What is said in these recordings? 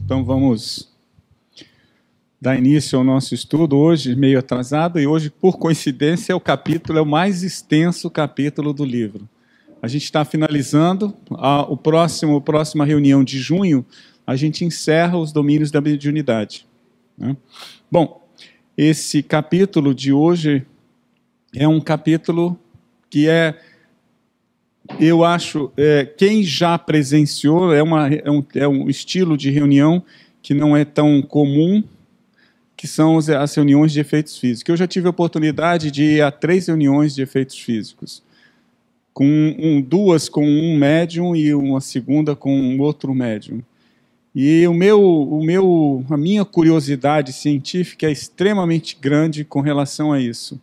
Então vamos dar início ao nosso estudo hoje, meio atrasado, e hoje, por coincidência, é o mais extenso capítulo do livro. A gente está finalizando, próxima reunião de junho, a gente encerra os domínios da mediunidade, né? Bom, esse capítulo de hoje é um capítulo que eu acho, quem já presenciou, é um estilo de reunião que não é tão comum, que são as reuniões de efeitos físicos. Eu já tive a oportunidade de ir a 3 reuniões de efeitos físicos, duas com um médium e uma segunda com um outro médium. E a minha curiosidade científica é extremamente grande com relação a isso.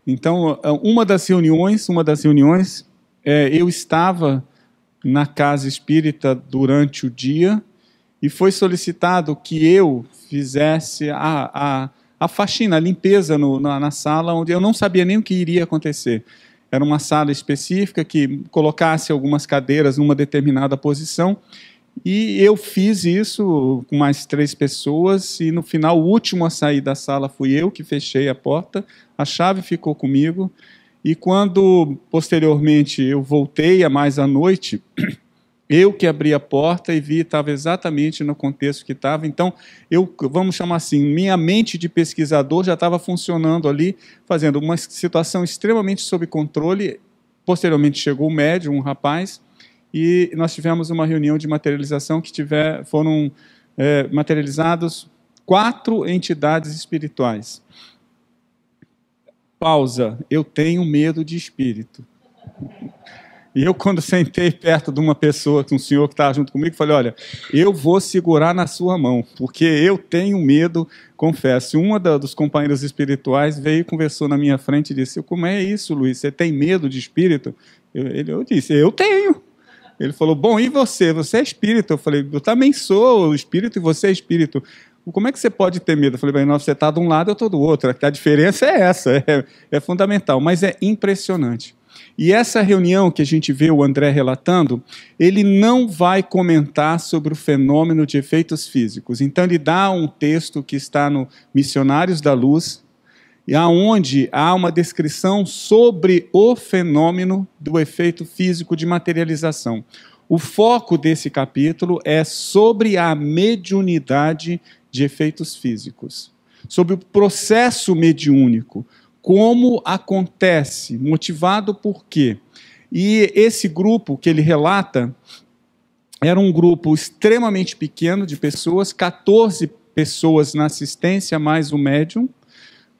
Então, uma das reuniões, eu estava na casa espírita durante o dia e foi solicitado que eu fizesse a faxina, a limpeza na sala, onde eu não sabia nem o que iria acontecer. Era uma sala específica que colocasse algumas cadeiras numa determinada posição, e eu fiz isso com mais 3 pessoas, e no final, o último a sair da sala fui eu, que fechei a porta, a chave ficou comigo. E quando, posteriormente, eu voltei mais à noite, eu que abri a porta e vi, estava exatamente no contexto que estava. Então, vamos chamar assim, minha mente de pesquisador já estava funcionando ali, fazendo uma situação extremamente sob controle. Posteriormente, chegou o médium, um rapaz, e nós tivemos uma reunião de materialização que foram materializados 4 entidades espirituais. Pausa. Eu tenho medo de espírito. E eu, quando sentei perto de uma pessoa, de um senhor que estava junto comigo, falei, olha, eu vou segurar na sua mão, porque eu tenho medo, confesso. Uma dos companheiros espirituais veio e conversou na minha frente e disse, como é isso, Luiz? Você tem medo de espírito? Eu disse, eu tenho. Ele falou, bom, e você? Você é espírito? Eu falei, eu também sou espírito e você é espírito. Como é que você pode ter medo? Eu falei, bem, você está de um lado, eu estou do outro. A diferença é essa, é fundamental, mas é impressionante. E essa reunião que a gente vê o André relatando, ele não vai comentar sobre o fenômeno de efeitos físicos. Então, ele dá um texto que está no Missionários da Luz, onde há uma descrição sobre o fenômeno do efeito físico de materialização. O foco desse capítulo é sobre a mediunidade de efeitos físicos, sobre o processo mediúnico, como acontece, motivado por quê. E esse grupo que ele relata era um grupo extremamente pequeno de pessoas, 14 pessoas na assistência, mais o médium,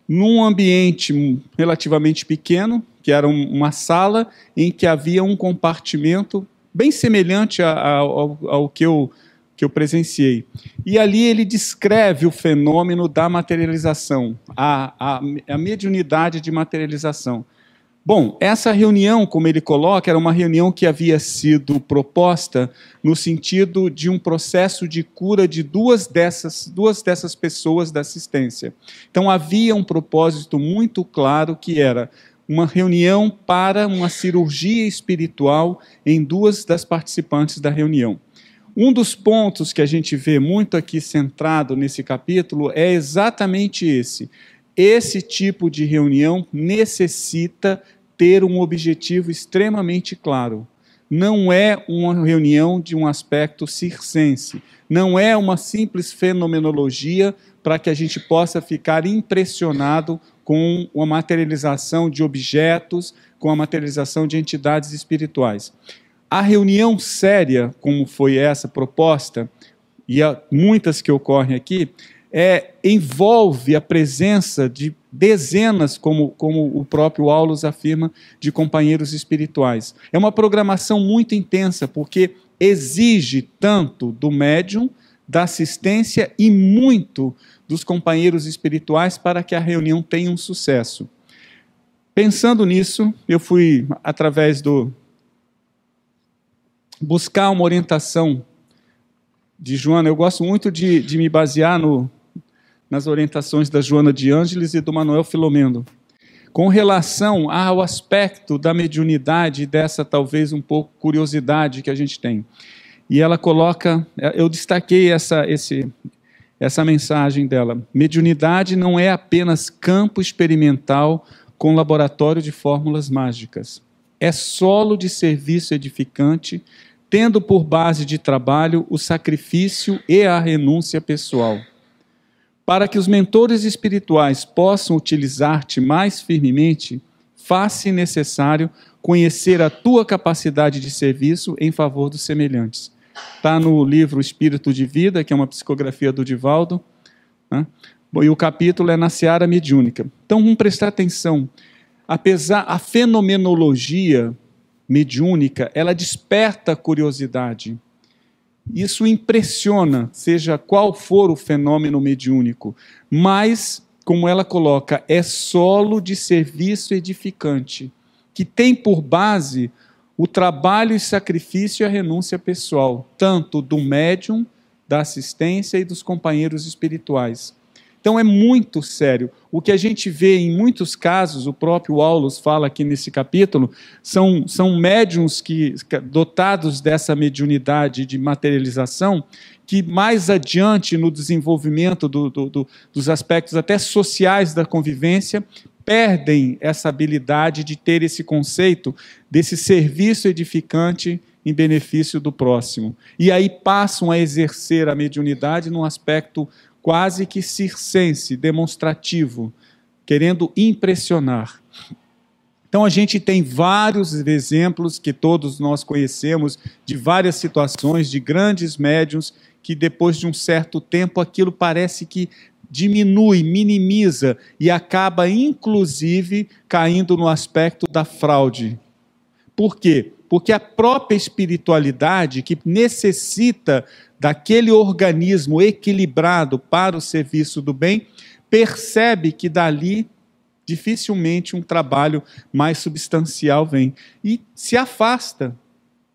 num ambiente relativamente pequeno, que era uma sala em que havia um compartimento bem semelhante ao que eu presenciei. E ali ele descreve o fenômeno da materialização, a mediunidade de materialização. Bom, essa reunião, como ele coloca, era uma reunião que havia sido proposta no sentido de um processo de cura de duas dessas pessoas da assistência. Então havia um propósito muito claro que era uma reunião para uma cirurgia espiritual em 2 das participantes da reunião. Um dos pontos que a gente vê muito aqui centrado nesse capítulo é exatamente esse. Esse tipo de reunião necessita ter um objetivo extremamente claro. Não é uma reunião de um aspecto circense, não é uma simples fenomenologia para que a gente possa ficar impressionado com a materialização de objetos, com a materialização de entidades espirituais. A reunião séria, como foi essa proposta, e há muitas que ocorrem aqui, envolve a presença de dezenas, como o próprio Aulus afirma, de companheiros espirituais. É uma programação muito intensa, porque exige tanto do médium, da assistência e muito dos companheiros espirituais para que a reunião tenha um sucesso. Pensando nisso, eu fui, através buscar uma orientação de Joana, eu gosto muito de me basear nas orientações da Joana de Ângeles e do Manuel Filomeno, com relação ao aspecto da mediunidade, dessa talvez um pouco curiosidade que a gente tem. E ela coloca, eu destaquei essa mensagem dela: mediunidade não é apenas campo experimental com laboratório de fórmulas mágicas. É solo de serviço edificante, tendo por base de trabalho o sacrifício e a renúncia pessoal. Para que os mentores espirituais possam utilizar-te mais firmemente, faz-se necessário conhecer a tua capacidade de serviço em favor dos semelhantes. Está no livro Espírito de Vida, que é uma psicografia do Divaldo, né? E o capítulo é na seara mediúnica. Então vamos prestar atenção. Apesar a fenomenologia mediúnica, ela desperta curiosidade. Isso impressiona, seja qual for o fenômeno mediúnico, mas, como ela coloca, é solo de serviço edificante, que tem por base o trabalho e sacrifício e a renúncia pessoal, tanto do médium, da assistência e dos companheiros espirituais. Então é muito sério. O que a gente vê em muitos casos, o próprio Aulus fala aqui nesse capítulo, são médiuns dotados dessa mediunidade de materialização, que mais adiante no desenvolvimento dos aspectos até sociais da convivência, perdem essa habilidade de ter esse conceito desse serviço edificante em benefício do próximo. E aí passam a exercer a mediunidade num aspecto quase que circense, demonstrativo, querendo impressionar. Então a gente tem vários exemplos que todos nós conhecemos de várias situações de grandes médiuns que depois de um certo tempo aquilo parece que diminui, minimiza e acaba inclusive caindo no aspecto da fraude. Por quê? Porque a própria espiritualidade, que necessita daquele organismo equilibrado para o serviço do bem, percebe que dali dificilmente um trabalho mais substancial vem. E se afasta,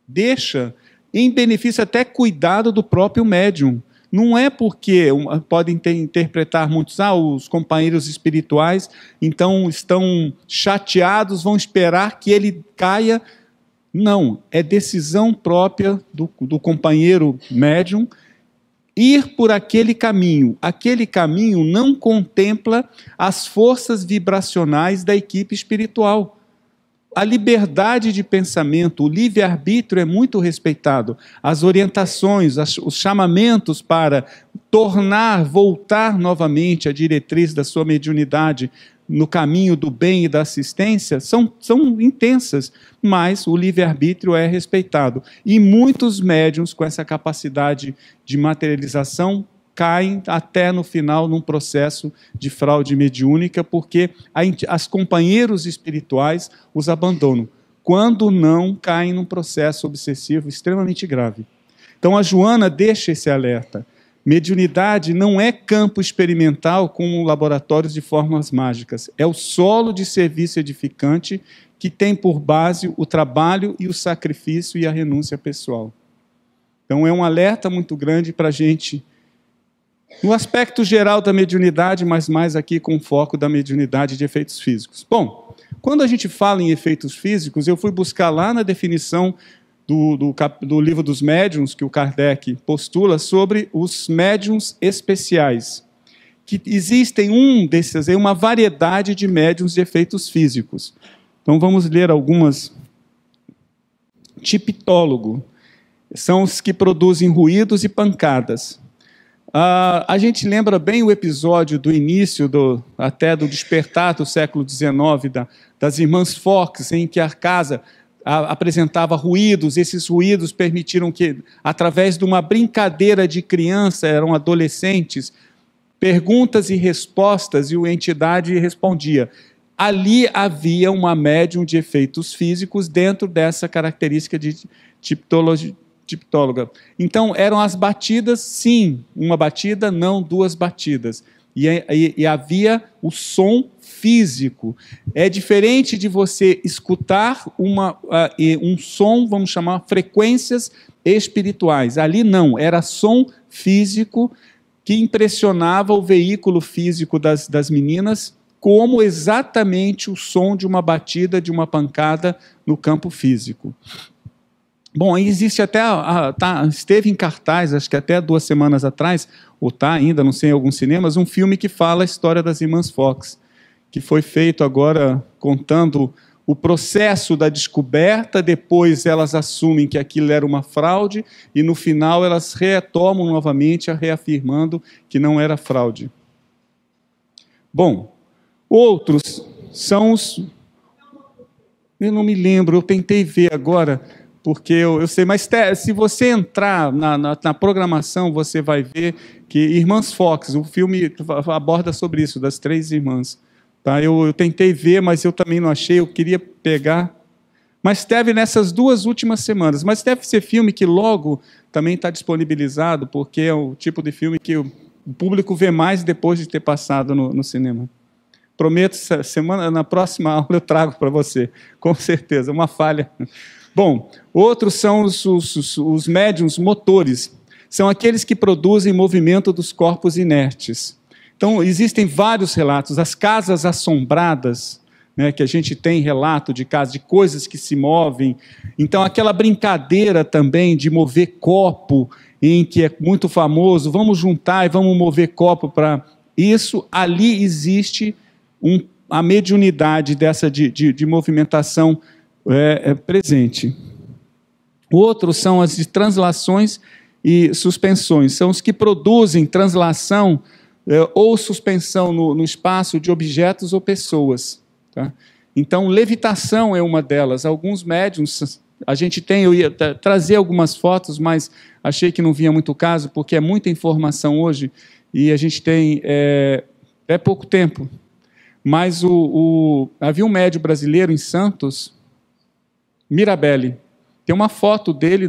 deixa, em benefício até cuidado do próprio médium. Não é porque podem interpretar muitos, os companheiros espirituais, então estão chateados, vão esperar que ele caia. Não, é decisão própria do companheiro médium ir por aquele caminho. Aquele caminho não contempla as forças vibracionais da equipe espiritual. A liberdade de pensamento, o livre-arbítrio é muito respeitado. As orientações, os chamamentos para voltar novamente a diretriz da sua mediunidade no caminho do bem e da assistência são intensas, mas o livre-arbítrio é respeitado. E muitos médiuns com essa capacidade de materialização caem até no final num processo de fraude mediúnica, porque as companheiros espirituais os abandonam, quando não caem num processo obsessivo extremamente grave. Então a Joana deixa esse alerta. Mediunidade não é campo experimental como laboratórios de fórmulas mágicas. É o solo de serviço edificante que tem por base o trabalho e o sacrifício e a renúncia pessoal. Então é um alerta muito grande para a gente, no aspecto geral da mediunidade, mas mais aqui com foco da mediunidade de efeitos físicos. Bom, quando a gente fala em efeitos físicos, eu fui buscar lá na definição do livro dos médiuns, que o Kardec postula, sobre os médiuns especiais, que existem uma variedade de médiuns de efeitos físicos. Então vamos ler algumas. Tiptólogo, são os que produzem ruídos e pancadas. A gente lembra bem o episódio do início, até do despertar do século XIX, das irmãs Fox, em que a casa apresentava ruídos, esses ruídos permitiram que, através de uma brincadeira de criança, eram adolescentes, perguntas e respostas, e a entidade respondia. Ali havia uma médium de efeitos físicos dentro dessa característica de tiptóloga. Então, eram as batidas, sim, uma batida, não duas batidas. E havia o som físico. É diferente de você escutar um som, vamos chamar, frequências espirituais. Ali não, era som físico que impressionava o veículo físico das meninas, como exatamente o som de uma batida, de uma pancada no campo físico. Bom, existe até, esteve em cartaz, acho que até 2 semanas atrás, ou está ainda, não sei, em alguns cinemas, um filme que fala a história das irmãs Fox, que foi feito agora contando o processo da descoberta, depois elas assumem que aquilo era uma fraude, e no final elas retomam novamente, reafirmando que não era fraude. Bom, outros são os... Eu não me lembro, eu tentei ver agora... porque eu sei, mas se você entrar na programação, você vai ver que Irmãs Fox, o filme aborda sobre isso, das 3 irmãs. Tá? Eu tentei ver, mas eu também não achei, eu queria pegar. Mas teve nessas 2 últimas semanas. Mas deve ser filme que logo também está disponibilizado, porque é o tipo de filme que o público vê mais depois de ter passado no cinema. Prometo, na próxima aula eu trago para você, com certeza, uma falha. Bom, outros são os médiuns motores. São aqueles que produzem movimento dos corpos inertes. Então, existem vários relatos. As casas assombradas, né, que a gente tem relato de casas, de coisas que se movem. Então, aquela brincadeira também de mover copo, em que é muito famoso, vamos juntar e vamos mover copo para... Isso, ali existe a mediunidade dessa de movimentação presente. Outros são as de translações e suspensões. São os que produzem translação ou suspensão no espaço de objetos ou pessoas. Tá? Então, levitação é uma delas. Alguns médiuns, a gente tem, eu ia trazer algumas fotos, mas achei que não vinha muito caso, porque é muita informação hoje, e a gente tem pouco tempo. Mas havia um médium brasileiro em Santos, Mirabelli. Tem uma foto dele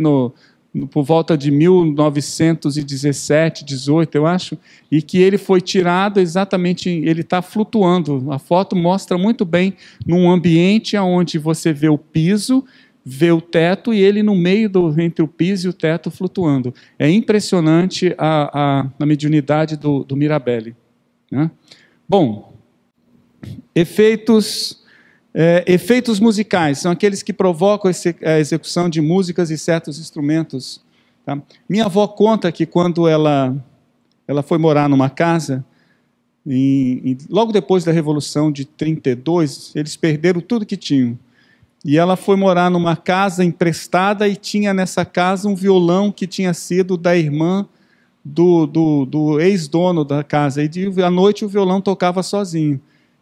por volta de 1917, 18, eu acho, e que ele foi tirado exatamente, ele está flutuando. A foto mostra muito bem num ambiente onde você vê o piso, vê o teto, e ele no meio entre o piso e o teto flutuando. É impressionante a mediunidade do Mirabelli. Né? Bom, efeitos musicais são aqueles que provocam a execução de músicas e certos instrumentos. Tá? Minha avó conta que quando ela foi morar numa casa, logo depois da Revolução de 32, eles perderam tudo que tinham. E ela foi morar numa casa emprestada e tinha nessa casa um violão que tinha sido da irmã do ex-dono da casa. E à noite o violão tocava sozinho.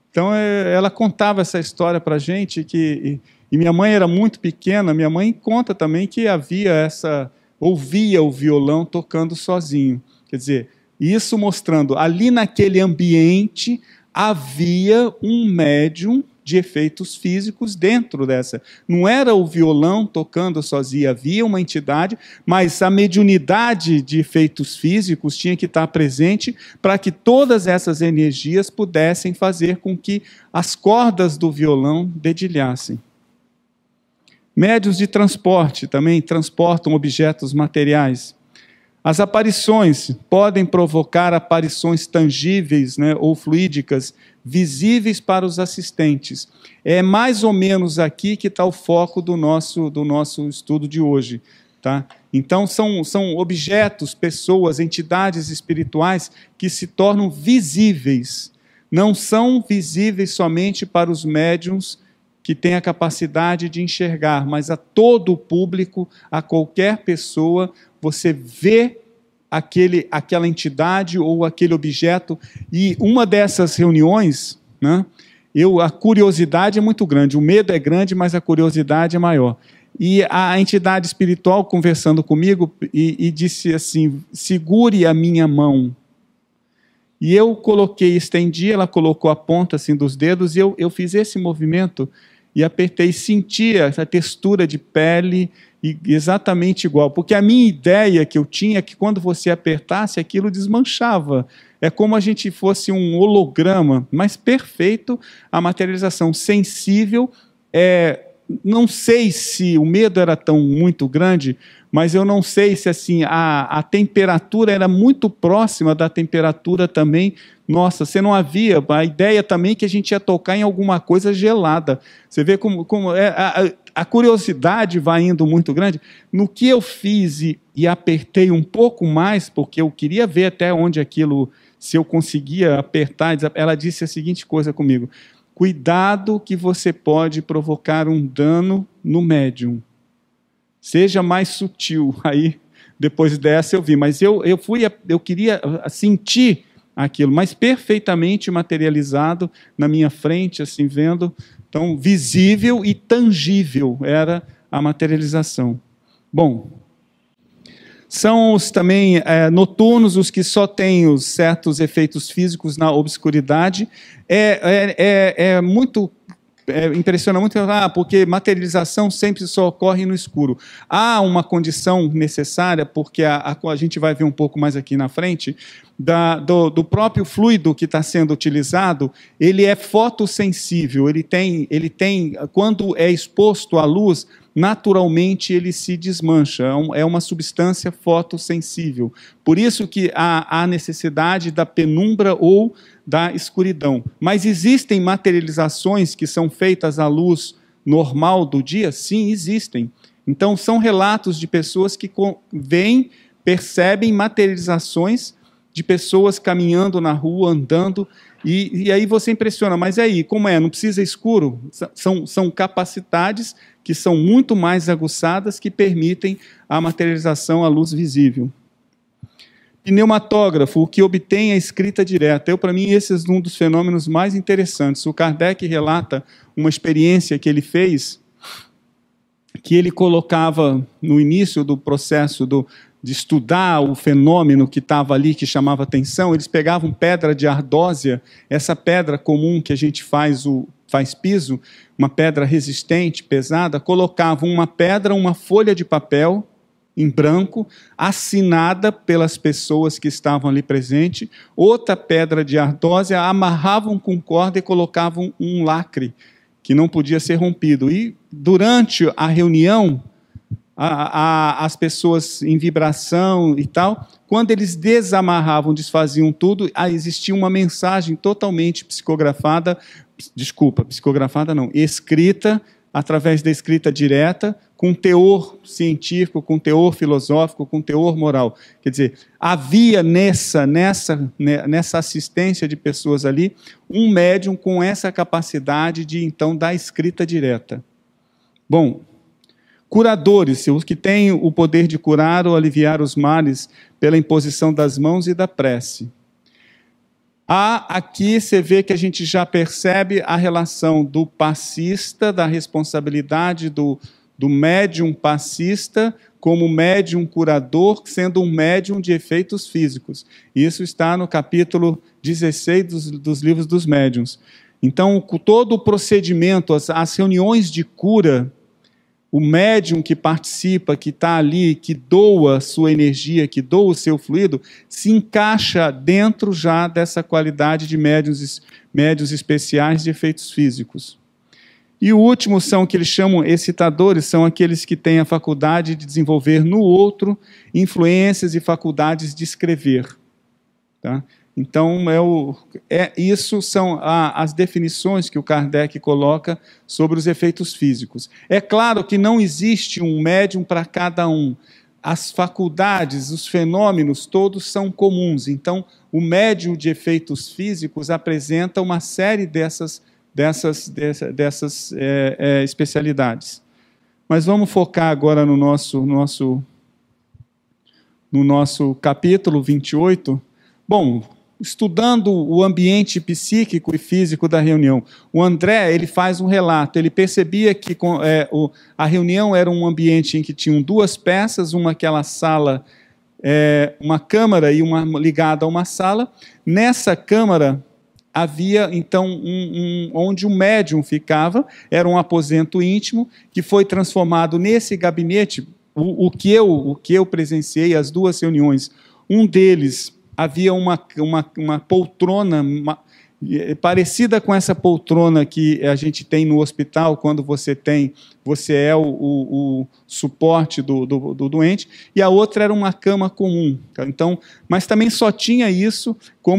Então, ela contava essa história para a gente, e minha mãe era muito pequena, minha mãe conta também que ouvia o violão tocando sozinho. Quer dizer, isso mostrando, ali naquele ambiente, havia um médium de efeitos físicos dentro dessa. Não era o violão tocando sozinho, havia uma entidade, mas a mediunidade de efeitos físicos tinha que estar presente para que todas essas energias pudessem fazer com que as cordas do violão dedilhassem. Médiuns de transporte também transportam objetos materiais. As aparições podem provocar aparições tangíveis, né, ou fluídicas, visíveis para os assistentes. É mais ou menos aqui que está o foco do nosso estudo de hoje. Tá? Então, são objetos, pessoas, entidades espirituais que se tornam visíveis. Não são visíveis somente para os médiuns que têm a capacidade de enxergar, mas a todo o público, a qualquer pessoa, você vê aquela entidade ou aquele objeto. E uma dessas reuniões, né, a curiosidade é muito grande, o medo é grande, mas a curiosidade é maior. E a entidade espiritual conversando comigo e disse assim, segure a minha mão. E eu estendi, ela colocou a ponta assim, dos dedos, e eu fiz esse movimento e apertei, senti essa textura de pele exatamente igual. Porque a minha ideia que eu tinha é que quando você apertasse, aquilo desmanchava. É como a gente fosse um holograma, mas perfeito a materialização, sensível. Não sei se o medo era tão muito grande, mas eu não sei se assim a temperatura era muito próxima da temperatura também. Nossa, você não havia a ideia também que a gente ia tocar em alguma coisa gelada. Você vê como a curiosidade vai indo muito grande. No que eu fiz e apertei um pouco mais, porque eu queria ver até onde aquilo, se eu conseguia apertar, ela disse a seguinte coisa comigo: cuidado que você pode provocar um dano no médium. Seja mais sutil. Aí, depois dessa eu vi, mas eu queria sentir aquilo, mas perfeitamente materializado na minha frente, assim, vendo. Então, visível e tangível era a materialização. Bom, são os também noturnos, os que só têm os certos efeitos físicos na obscuridade. Impressiona muito, porque materialização sempre só ocorre no escuro. Há uma condição necessária, porque a gente vai ver um pouco mais aqui na frente, do próprio fluido que está sendo utilizado, ele é fotossensível, ele tem, quando é exposto à luz, naturalmente ele se desmancha, é uma substância fotossensível. Por isso que há necessidade da penumbra ou da escuridão. Mas existem materializações que são feitas à luz normal do dia? Sim, existem. Então, são relatos de pessoas que veem, percebem materializações de pessoas caminhando na rua, andando, e aí você impressiona, mas aí, como é? Não precisa escuro? São capacidades que são muito mais aguçadas que permitem a materialização à luz visível. Pneumatógrafo, o que obtém a escrita direta. Para mim, esse é um dos fenômenos mais interessantes. O Kardec relata uma experiência que ele fez, que ele colocava no início do processo de estudar o fenômeno que estava ali, que chamava atenção. Eles pegavam pedra de ardósia, essa pedra comum que a gente faz piso, uma pedra resistente, pesada, colocavam uma pedra, uma folha de papel em branco, assinada pelas pessoas que estavam ali presentes, outra pedra de ardósia, amarravam com corda e colocavam um lacre, que não podia ser rompido. E, durante a reunião, as pessoas em vibração e tal, quando eles desamarravam, desfaziam tudo, existia uma mensagem totalmente escrita, através da escrita direta, com teor científico, com teor filosófico, com teor moral. Quer dizer, havia nessa assistência de pessoas ali, um médium com essa capacidade de, então, dar escrita direta. Bom, curadores, os que têm o poder de curar ou aliviar os males pela imposição das mãos e da prece. Aqui você vê que a gente já percebe a relação do passista, da responsabilidade do médium passista como médium curador, sendo um médium de efeitos físicos. Isso está no capítulo 16 dos livros dos médiuns. Então, todo o procedimento, as reuniões de cura, o médium que participa, que está ali, que doa sua energia, que doa o seu fluido, se encaixa dentro já dessa qualidade de médiuns especiais de efeitos físicos. E o último são o que eles chamam excitadores, são aqueles que têm a faculdade de desenvolver no outro influências e faculdades de escrever. Tá? Então, isso são as definições que o Kardec coloca sobre os efeitos físicos. É claro que não existe um médium para cada um. As faculdades, os fenômenos, todos são comuns. Então, o médium de efeitos físicos apresenta uma série dessas especialidades. Mas vamos focar agora no nosso capítulo 28. Bom, estudando o ambiente psíquico e físico da reunião, o André ele faz um relato, ele percebia que a reunião era um ambiente em que tinham duas peças, aquela sala, uma câmara e uma ligada a uma sala. Nessa câmara havia, então, onde o médium ficava, era um aposento íntimo, que foi transformado nesse gabinete, o que eu presenciei, as duas reuniões, um deles havia uma poltrona parecida com essa poltrona que a gente tem no hospital, quando você é o suporte do doente, e a outra era uma cama comum. Então, mas também só tinha isso,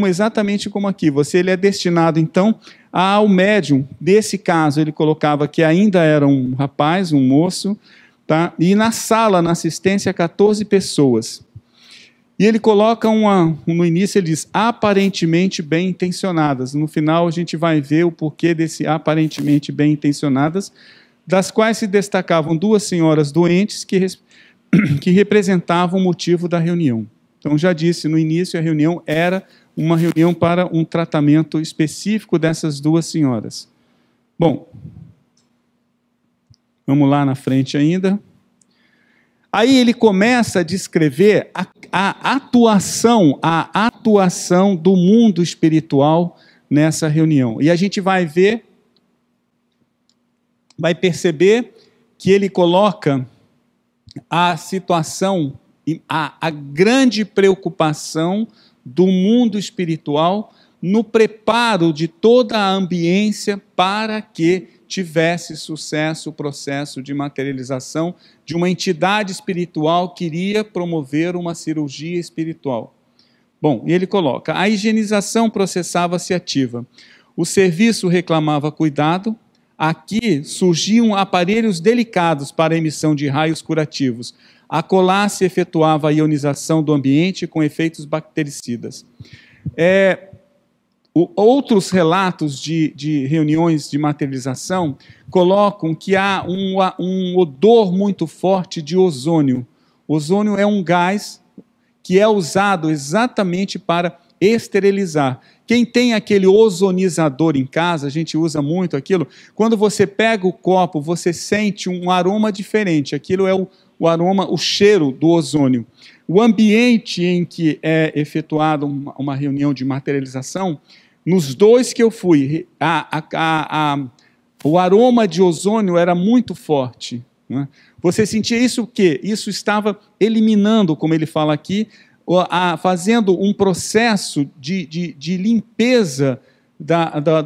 exatamente como aqui. Ele é destinado, então, ao médium. Nesse caso, ele colocava que ainda era um rapaz, um moço, tá? E na sala, na assistência, 14 pessoas. E ele coloca no início ele diz, aparentemente bem intencionadas. No final a gente vai ver o porquê desse aparentemente bem intencionadas, das quais se destacavam 2 senhoras doentes que representavam o motivo da reunião. Então já disse, no início a reunião era uma reunião para um tratamento específico dessas 2 senhoras. Bom, vamos lá na frente ainda. Aí ele começa a descrever a atuação do mundo espiritual nessa reunião. E a gente vai perceber que ele coloca a situação, a grande preocupação do mundo espiritual no preparo de toda a ambiência para que tivesse sucesso o processo de materialização de uma entidade espiritual que iria promover uma cirurgia espiritual. Bom, e ele coloca, a higienização processava-se ativa, o serviço reclamava cuidado, aqui surgiam aparelhos delicados para a emissão de raios curativos, acolá se efetuava a ionização do ambiente com efeitos bactericidas. Outros relatos de reuniões de materialização colocam que há um odor muito forte de ozônio. Ozônio é um gás que é usado exatamente para esterilizar. Quem tem aquele ozonizador em casa, a gente usa muito aquilo, quando você pega o copo, você sente um aroma diferente. Aquilo é o aroma, o cheiro do ozônio. O ambiente em que é efetuada uma reunião de materialização, nos 2 que eu fui, o aroma de ozônio era muito forte. Né? Você sentia isso o quê? Isso estava eliminando, como ele fala aqui, fazendo um processo de limpeza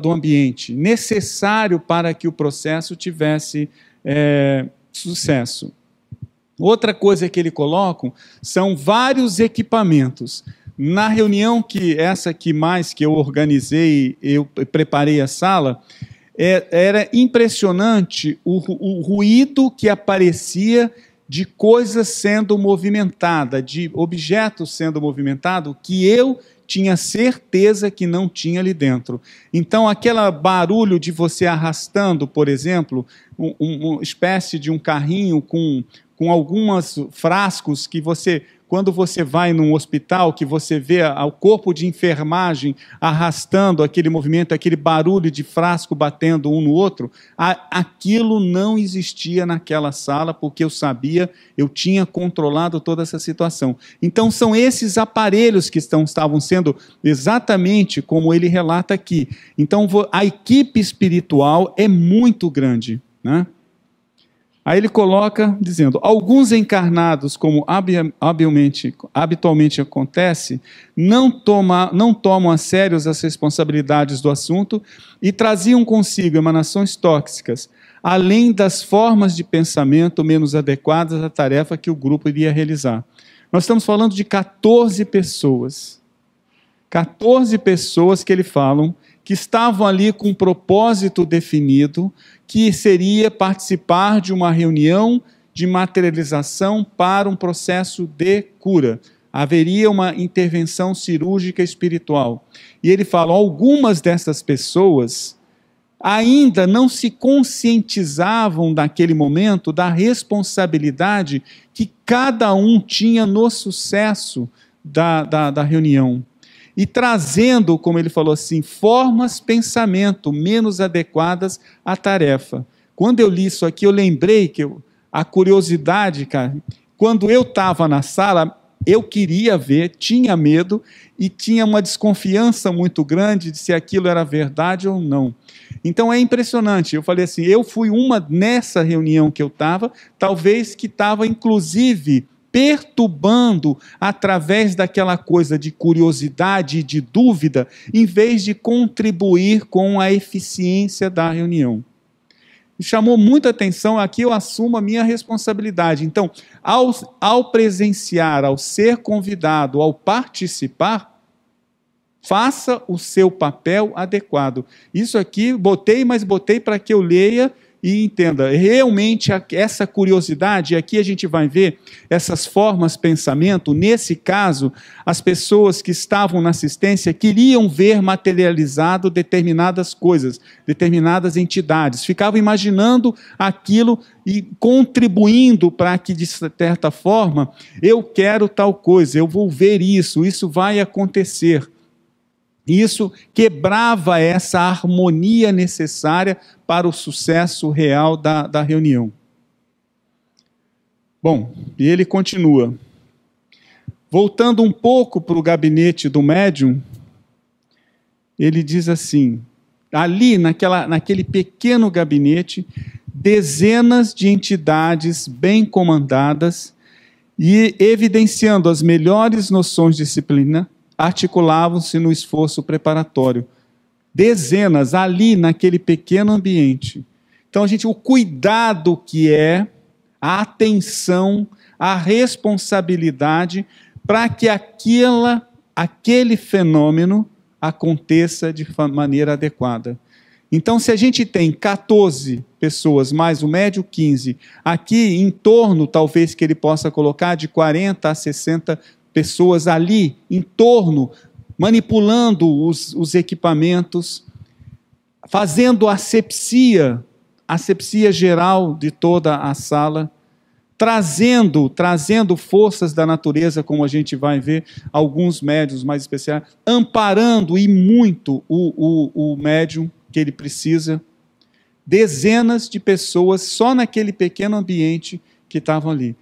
do ambiente, necessário para que o processo tivesse sucesso. Outra coisa que ele coloca são vários equipamentos. Na reunião essa que eu organizei, eu preparei a sala, era impressionante o ruído que aparecia de coisas sendo movimentadas, de objetos sendo movimentados, que eu tinha certeza que não tinha ali dentro. Então, aquele barulho de você arrastando, por exemplo, uma espécie de um carrinho com alguns frascos que quando você vai num hospital, que você vê o corpo de enfermagem arrastando aquele movimento, aquele barulho de frasco batendo um no outro, aquilo não existia naquela sala, porque eu tinha controlado toda essa situação. Então, são esses aparelhos que estavam sendo exatamente como ele relata aqui. Então, a equipe espiritual é muito grande, né? Aí ele coloca, dizendo, alguns encarnados, como habitualmente acontece, não tomam a sério as responsabilidades do assunto e traziam consigo emanações tóxicas, além das formas de pensamento menos adequadas à tarefa que o grupo iria realizar. Nós estamos falando de 14 pessoas. 14 pessoas que ele falam que estavam ali com um propósito definido, que seria participar de uma reunião de materialização para um processo de cura. Haveria uma intervenção cirúrgica espiritual. E ele fala, algumas dessas pessoas ainda não se conscientizavam naquele momento da responsabilidade que cada um tinha no sucesso da reunião. E trazendo, como ele falou assim, formas, pensamento menos adequadas à tarefa. Quando eu li isso aqui, eu lembrei que a curiosidade, cara, quando eu estava na sala, eu queria ver, tinha medo e tinha uma desconfiança muito grande de se aquilo era verdade ou não. Então é impressionante, eu falei assim, eu fui nessa reunião que eu estava, talvez que estava inclusive perturbando através daquela coisa de curiosidade e de dúvida, em vez de contribuir com a eficiência da reunião. Me chamou muita atenção, aqui eu assumo a minha responsabilidade. Então, ao presenciar, ao ser convidado, ao participar, faça o seu papel adequado. Isso aqui mas botei para que eu leia e entenda. Realmente essa curiosidade, aqui a gente vai ver essas formas de pensamento. Nesse caso, as pessoas que estavam na assistência queriam ver materializado determinadas coisas, determinadas entidades. Ficavam imaginando aquilo e contribuindo para que, de certa forma, eu quero tal coisa, eu vou ver isso vai acontecer. Isso quebrava essa harmonia necessária para o sucesso real da reunião. Bom, e ele continua. Voltando um pouco para o gabinete do médium, ele diz assim, ali naquele pequeno gabinete, dezenas de entidades bem comandadas e evidenciando as melhores noções de disciplina, articulavam-se no esforço preparatório. Dezenas ali naquele pequeno ambiente. Então, o cuidado que é, a atenção, a responsabilidade para que aquele fenômeno aconteça de maneira adequada. Então, se a gente tem 14 pessoas, mais o médium 15, aqui em torno, talvez que ele possa colocar, de 40 a 60 pessoas ali, em torno, manipulando os equipamentos, fazendo asepsia geral de toda a sala, trazendo forças da natureza, como a gente vai ver, alguns médiuns mais especiais, amparando e muito o médium que ele precisa, dezenas de pessoas só naquele pequeno ambiente que estavam ali.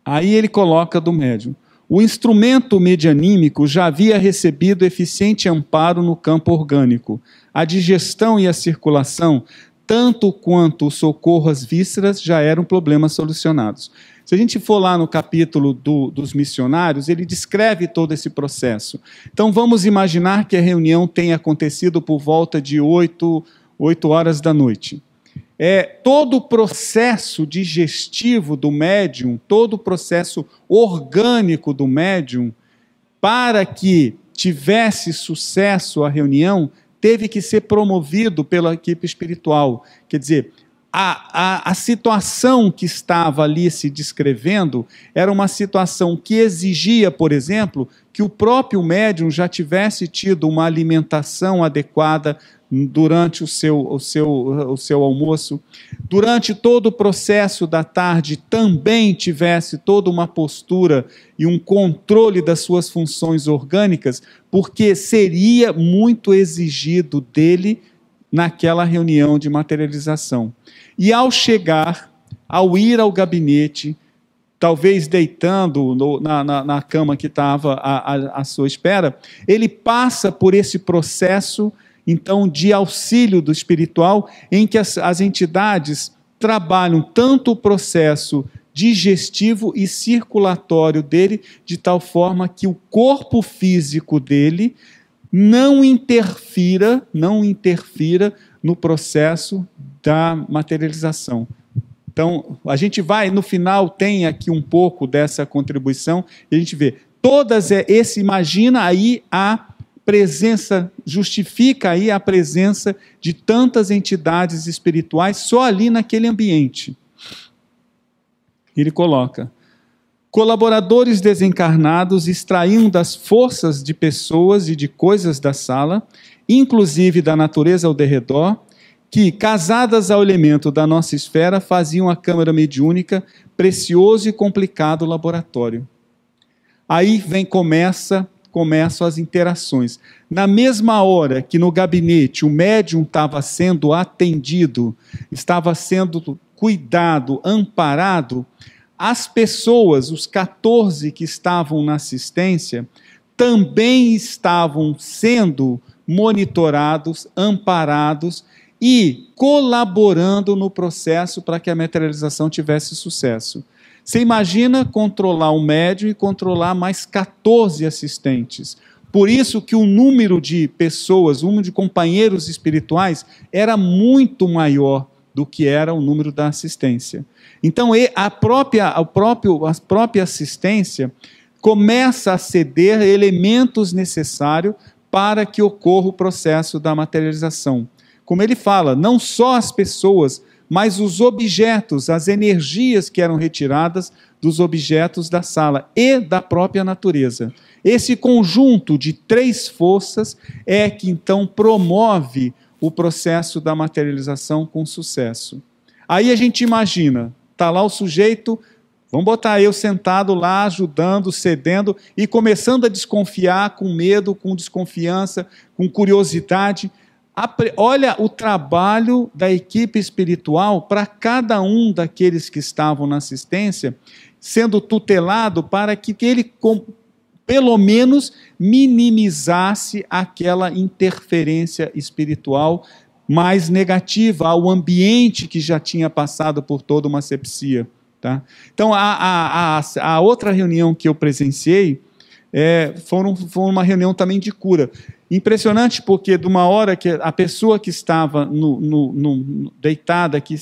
Aí ele coloca do médium. O instrumento medianímico já havia recebido eficiente amparo no campo orgânico. A digestão e a circulação, tanto quanto o socorro às vísceras, já eram problemas solucionados. Se a gente for lá no capítulo dos missionários, ele descreve todo esse processo. Então vamos imaginar que a reunião tenha acontecido por volta de 8 horas da noite. Todo o processo digestivo do médium, todo o processo orgânico do médium, para que tivesse sucesso a reunião, teve que ser promovido pela equipe espiritual. Quer dizer, a situação que estava ali se descrevendo era uma situação que exigia, por exemplo, que o próprio médium já tivesse tido uma alimentação adequada durante o seu almoço, durante todo o processo da tarde também tivesse toda uma postura e um controle das suas funções orgânicas, porque seria muito exigido dele naquela reunião de materialização. E ao ir ao gabinete, talvez deitando na cama que estava à sua espera, ele passa por esse processo, então, de auxílio do espiritual, em que as entidades trabalham tanto o processo digestivo e circulatório dele, de tal forma que o corpo físico dele não interfira no processo da materialização. Então, a gente vai, no final, tem aqui um pouco dessa contribuição, e a gente vê, imagina aí a presença, justifica aí a presença de tantas entidades espirituais só ali naquele ambiente. Ele coloca, colaboradores desencarnados extraíam das forças de pessoas e de coisas da sala, inclusive da natureza ao derredor, que, casadas ao elemento da nossa esfera, faziam a câmara mediúnica precioso e complicado laboratório. Aí começam as interações. Na mesma hora que no gabinete o médium estava sendo atendido, estava sendo cuidado, amparado, as pessoas, os 14 que estavam na assistência, também estavam sendo monitorados, amparados e colaborando no processo para que a materialização tivesse sucesso. Você imagina controlar um médium e controlar mais 14 assistentes. Por isso que o número de pessoas, o número de companheiros espirituais era muito maior do que era o número da assistência. Então, a própria assistência começa a ceder elementos necessários para que ocorra o processo da materialização. Como ele fala, não só as pessoas, mas os objetos, as energias que eram retiradas dos objetos da sala e da própria natureza. Esse conjunto de 3 forças é que então promove o processo da materialização com sucesso. Aí a gente imagina, está lá o sujeito, vamos botar eu sentado lá, ajudando, cedendo, e começando a desconfiar, com medo, com desconfiança, com curiosidade. Olha o trabalho da equipe espiritual para cada um daqueles que estavam na assistência, sendo tutelado para que ele, pelo menos, minimizasse aquela interferência espiritual mais negativa ao ambiente que já tinha passado por toda uma asepsia. Tá? Então, a outra reunião que eu presenciei foi uma reunião também de cura. Impressionante, porque de uma hora que a pessoa que estava deitada, que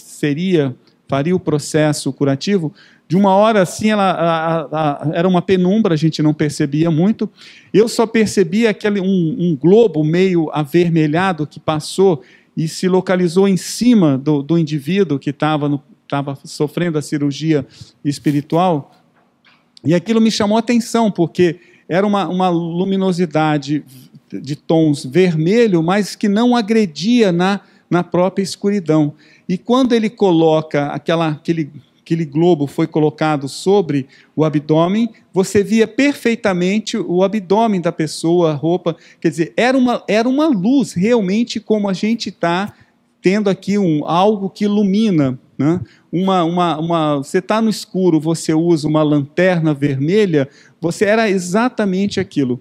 faria o processo curativo, de uma hora assim, era uma penumbra, a gente não percebia muito. Eu só percebia um globo meio avermelhado que passou e se localizou em cima do indivíduo que estava sofrendo a cirurgia espiritual. E aquilo me chamou a atenção, porque era uma luminosidade de tons vermelho, mas que não agredia na própria escuridão. E quando ele coloca aquele globo foi colocado sobre o abdômen, você via perfeitamente o abdômen da pessoa, a roupa, quer dizer, era uma luz, realmente como a gente está tendo aqui algo que ilumina, né? Você está no escuro, você usa uma lanterna vermelha, era exatamente aquilo.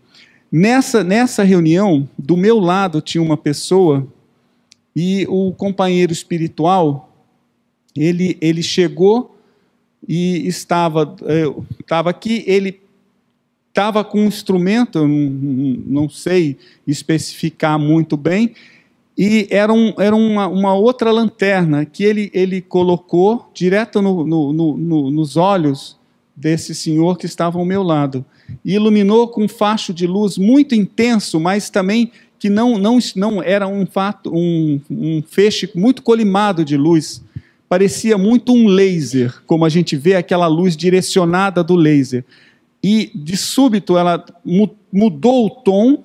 Nessa reunião, do meu lado tinha uma pessoa, e o companheiro espiritual, ele chegou e estava aqui, ele estava com um instrumento, eu não sei especificar muito bem, e era uma outra lanterna que ele colocou direto nos olhos desse senhor que estava ao meu lado, e iluminou com um facho de luz muito intenso, mas também que não era um feixe muito colimado de luz. Parecia muito um laser, como a gente vê aquela luz direcionada do laser. E, de súbito, ela mudou o tom.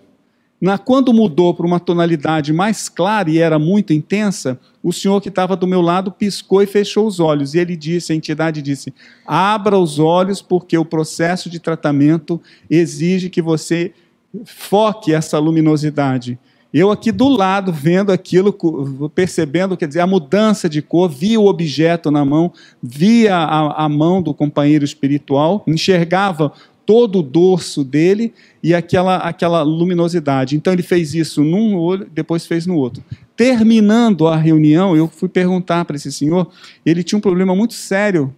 Quando mudou para uma tonalidade mais clara e era muito intensa, o senhor que estava do meu lado piscou e fechou os olhos. E a entidade disse, abra os olhos, porque o processo de tratamento exige que você foque essa luminosidade. Eu aqui do lado, vendo aquilo, percebendo, quer dizer, a mudança de cor, via o objeto na mão, via a mão do companheiro espiritual, enxergava todo o dorso dele e aquela luminosidade. Então ele fez isso num olho, depois fez no outro. Terminando a reunião, eu fui perguntar para esse senhor, ele tinha um problema muito sério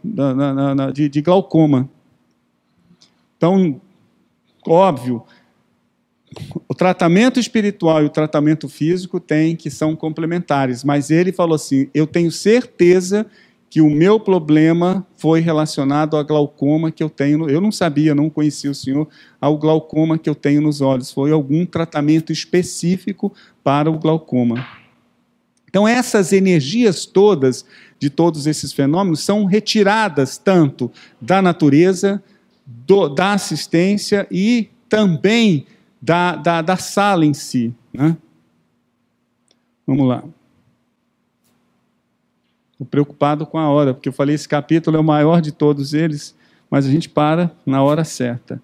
de glaucoma. Então, óbvio, o tratamento espiritual e o tratamento físico são complementares, mas ele falou assim, eu tenho certeza que o meu problema foi relacionado ao glaucoma que eu tenho, eu não sabia, não conhecia o senhor, ao glaucoma que eu tenho nos olhos, foi algum tratamento específico para o glaucoma. Então essas energias todas, de todos esses fenômenos, são retiradas tanto da natureza, da assistência e também da sala em si, né? Vamos lá. Estou preocupado com a hora, porque eu falei esse capítulo é o maior de todos eles, mas a gente para na hora certa.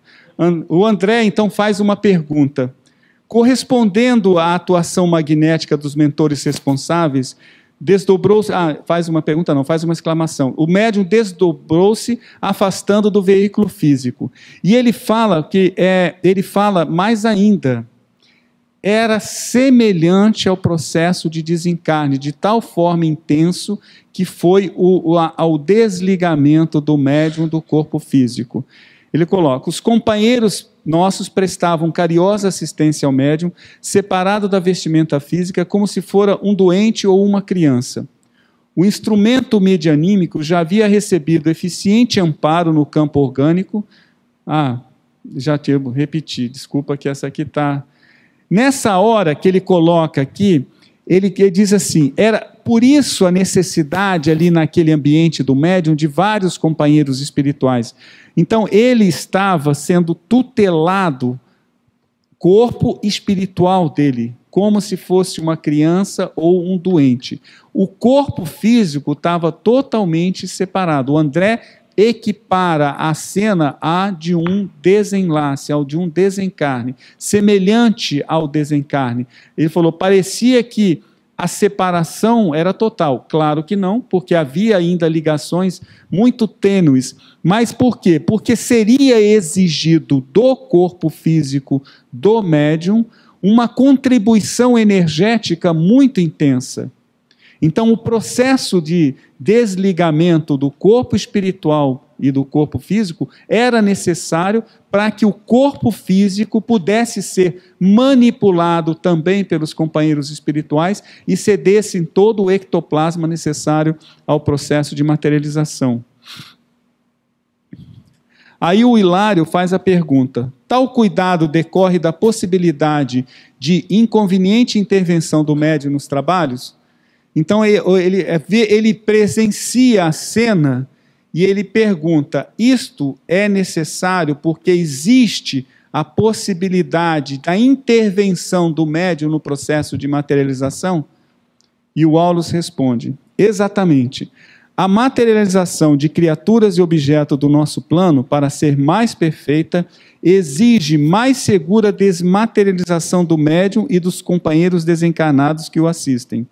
O André, então, faz uma pergunta. Correspondendo à atuação magnética dos mentores responsáveis, desdobrou-se... faz uma pergunta não, faz uma exclamação. O médium desdobrou-se, afastando do veículo físico. E ele fala mais ainda. era semelhante ao processo de desencarne, de tal forma intenso que foi ao desligamento do médium do corpo físico. Ele coloca: os companheiros nossos prestavam carinhosa assistência ao médium, separado da vestimenta física, como se fora um doente ou uma criança. O instrumento medianímico já havia recebido eficiente amparo no campo orgânico. Já repeti, desculpa que essa aqui está... Nessa hora que ele coloca aqui, ele diz assim, era por isso a necessidade ali naquele ambiente do médium de vários companheiros espirituais. Então ele estava sendo tutelado, corpo espiritual dele, como se fosse uma criança ou um doente. O corpo físico estava totalmente separado. O André equipara a cena a de um desenlace, ao de um desencarne, semelhante ao desencarne. Ele falou, parecia que a separação era total. Claro que não, porque havia ainda ligações muito tênues. Mas por quê? Porque seria exigido do corpo físico do médium uma contribuição energética muito intensa. Então, o processo de desligamento do corpo espiritual e do corpo físico era necessário para que o corpo físico pudesse ser manipulado também pelos companheiros espirituais e cedesse em todo o ectoplasma necessário ao processo de materialização. Aí o Hilário faz a pergunta: tal cuidado decorre da possibilidade de inconveniente intervenção do médium nos trabalhos? Então ele presencia a cena e ele pergunta, isto é necessário porque existe a possibilidade da intervenção do médium no processo de materialização? E o Aulus responde, exatamente. A materialização de criaturas e objetos do nosso plano, para ser mais perfeita, exige mais segura desmaterialização do médium e dos companheiros desencarnados que o assistem.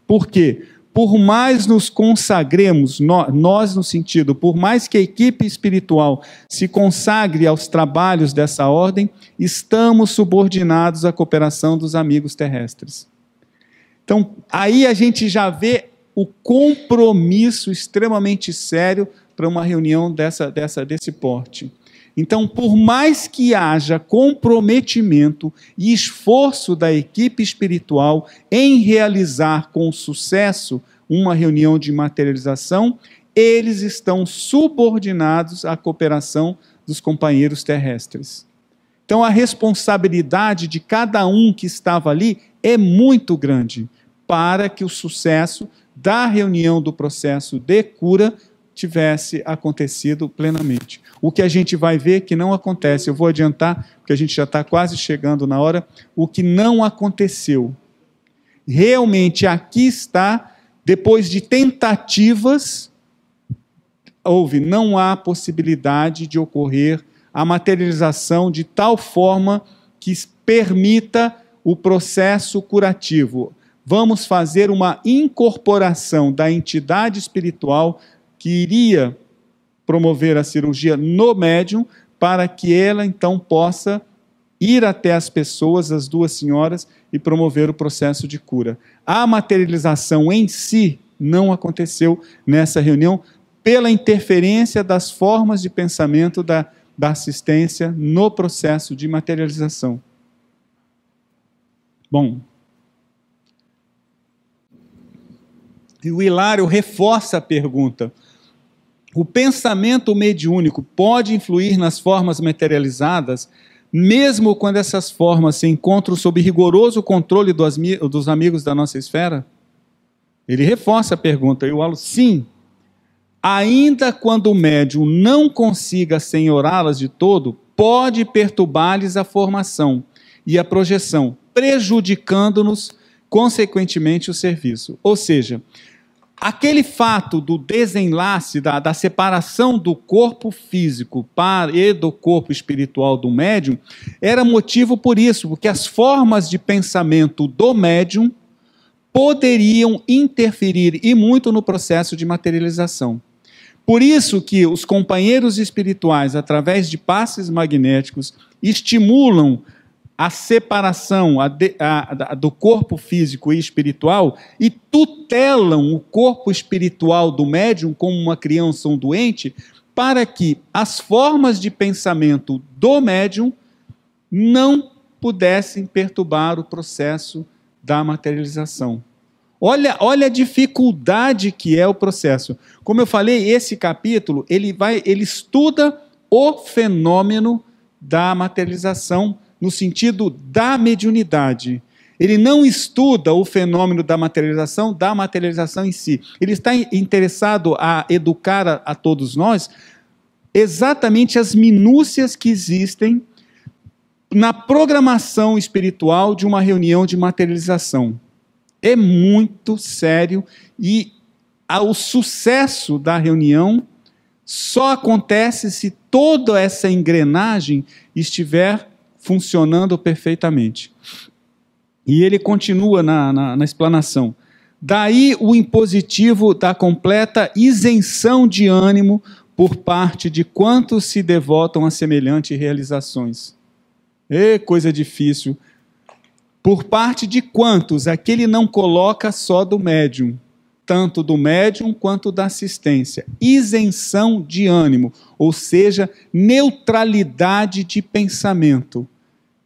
Por quê? Por mais nos consagremos, nós no sentido, por mais que a equipe espiritual se consagre aos trabalhos dessa ordem, estamos subordinados à cooperação dos amigos terrestres. Então, aí a gente já vê o compromisso extremamente sério para uma reunião desse porte. Então, por mais que haja comprometimento e esforço da equipe espiritual em realizar com sucesso uma reunião de materialização, eles estão subordinados à cooperação dos companheiros terrestres. Então, a responsabilidade de cada um que estava ali é muito grande para que o sucesso da reunião do processo de cura tivesse acontecido plenamente. O que a gente vai ver que não acontece, eu vou adiantar, porque a gente já está quase chegando na hora, o que não aconteceu. Realmente aqui está, depois de tentativas, não há possibilidade de ocorrer a materialização de tal forma que permita o processo curativo. Vamos fazer uma incorporação da entidade espiritual que iria promover a cirurgia no médium, para que ela então possa ir até as pessoas, as duas senhoras, e promover o processo de cura. A materialização em si não aconteceu nessa reunião, pela interferência das formas de pensamento da assistência no processo de materialização. Bom, e o Hilário reforça a pergunta: o pensamento mediúnico pode influir nas formas materializadas, mesmo quando essas formas se encontram sob rigoroso controle dos amigos da nossa esfera? Ele reforça a pergunta, e o Aulus, sim. Ainda quando o médium não consiga senhorá-las de todo, pode perturbar-lhes a formação e a projeção, prejudicando-nos, consequentemente, o serviço. Ou seja, aquele fato do desenlace, da separação do corpo físico e do corpo espiritual do médium, era motivo por isso, porque as formas de pensamento do médium poderiam interferir e muito no processo de materialização. Por isso que os companheiros espirituais, através de passes magnéticos, estimulam a separação do corpo físico e espiritual e tutelam o corpo espiritual do médium como uma criança ou um doente, para que as formas de pensamento do médium não pudessem perturbar o processo da materialização. Olha a dificuldade que é o processo. Como eu falei, esse capítulo ele estuda o fenômeno da materialização no sentido da mediunidade. Ele não estuda o fenômeno da materialização em si. Ele está interessado a educar a todos nós exatamente as minúcias que existem na programação espiritual de uma reunião de materialização. É muito sério e o sucesso da reunião só acontece se toda essa engrenagem estiver funcionando perfeitamente. E ele continua na explanação. Daí o impositivo da completa isenção de ânimo por parte de quantos se devotam a semelhantes realizações. Coisa difícil. Por parte de quantos? Aquele não coloca só do médium, tanto do médium quanto da assistência. Isenção de ânimo, ou seja, neutralidade de pensamento.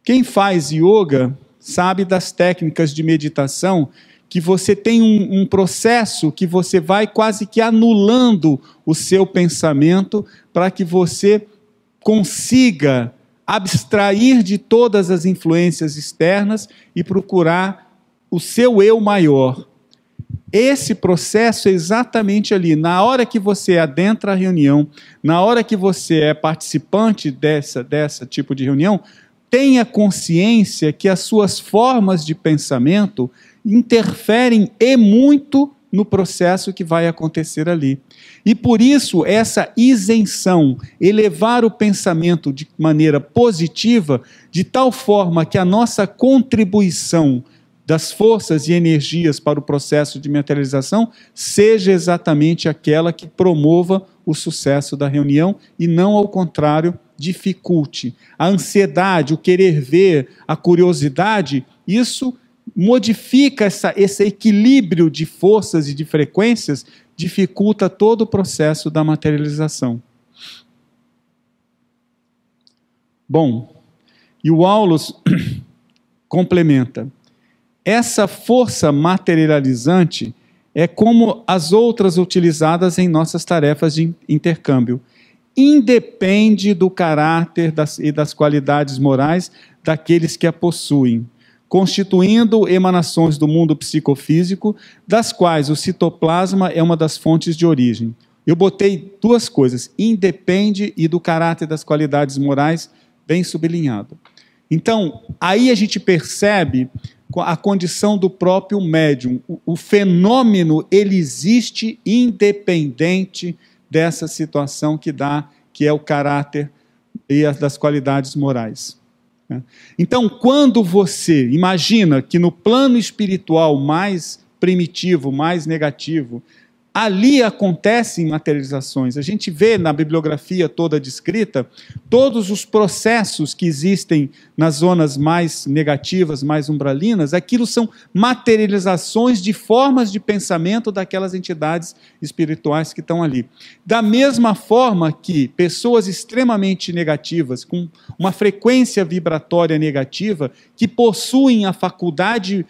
Quem faz yoga sabe das técnicas de meditação que você tem um processo que você vai quase que anulando o seu pensamento para que você consiga abstrair de todas as influências externas e procurar o seu eu maior. Esse processo é exatamente ali, na hora que você adentra a reunião, na hora que você é participante dessa tipo de reunião, tenha consciência que as suas formas de pensamento interferem e muito no processo que vai acontecer ali. E por isso, essa isenção, elevar o pensamento de maneira positiva, de tal forma que a nossa contribuição das forças e energias para o processo de materialização seja exatamente aquela que promova o sucesso da reunião e não, ao contrário, dificulte. A ansiedade, o querer ver, a curiosidade, isso modifica esse equilíbrio de forças e de frequências, dificulta todo o processo da materialização. Bom, e o Aulus complementa. Essa força materializante é como as outras utilizadas em nossas tarefas de intercâmbio. Independe do caráter e das qualidades morais daqueles que a possuem, constituindo emanações do mundo psicofísico, das quais o citoplasma é uma das fontes de origem. Eu botei duas coisas, independe e do caráter das qualidades morais, bem sublinhado. Então, aí a gente percebe a condição do próprio médium. O fenômeno, ele existe independente dessa situação que é o caráter e das qualidades morais. Então, quando você imagina que no plano espiritual mais primitivo, mais negativo, ali acontecem materializações. A gente vê na bibliografia toda descrita todos os processos que existem nas zonas mais negativas, mais umbralinas. Aquilo são materializações de formas de pensamento daquelas entidades espirituais que estão ali. Da mesma forma que pessoas extremamente negativas, com uma frequência vibratória negativa, que possuem a faculdade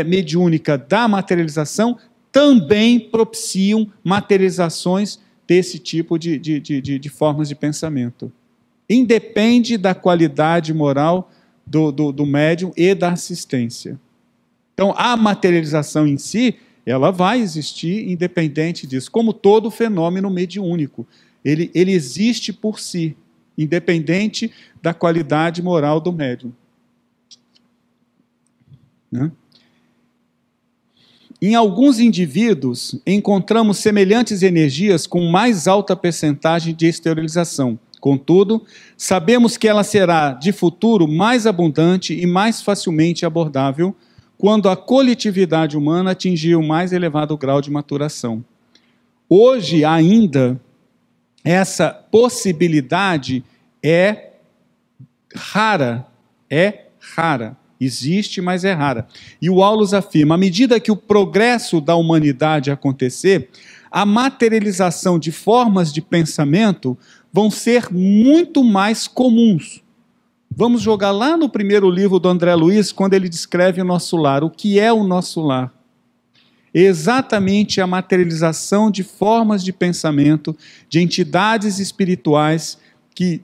mediúnica da materialização, também propiciam materializações desse tipo de formas de pensamento. Independe da qualidade moral do médium e da assistência. Então, a materialização em si, ela vai existir independente disso, como todo fenômeno mediúnico. Ele existe por si, independente da qualidade moral do médium. Né? Em alguns indivíduos, encontramos semelhantes energias com mais alta percentagem de esterilização. Contudo, sabemos que ela será, de futuro, mais abundante e mais facilmente abordável quando a coletividade humana atingir o mais elevado grau de maturação. Hoje, ainda, essa possibilidade é rara, rara. Existe, mas é rara. E o Aulus afirma, à medida que o progresso da humanidade acontecer, a materialização de formas de pensamento vão ser muito mais comuns. Vamos jogar lá no primeiro livro do André Luiz, quando ele descreve o nosso lar. O que é o nosso lar? Exatamente a materialização de formas de pensamento, de entidades espirituais que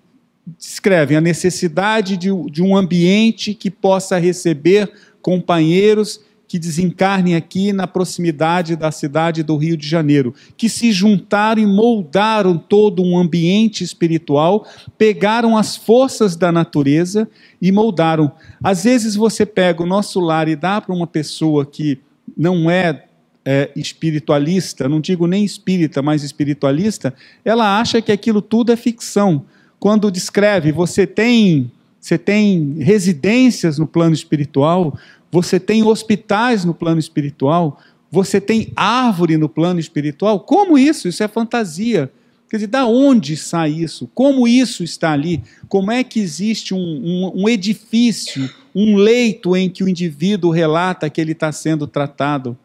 descrevem a necessidade de um ambiente que possa receber companheiros que desencarnem aqui na proximidade da cidade do Rio de Janeiro, que se juntaram e moldaram todo um ambiente espiritual, pegaram as forças da natureza e moldaram. Às vezes você pega o nosso lar e dá para uma pessoa que não é espiritualista, não digo nem espírita, mas espiritualista, ela acha que aquilo tudo é ficção. Quando descreve, você tem residências no plano espiritual, você tem hospitais no plano espiritual, você tem árvore no plano espiritual. Como isso? Isso é fantasia. Quer dizer, da onde sai isso? Como isso está ali? Como é que existe um edifício, um leito em que o indivíduo relata que ele está sendo tratado?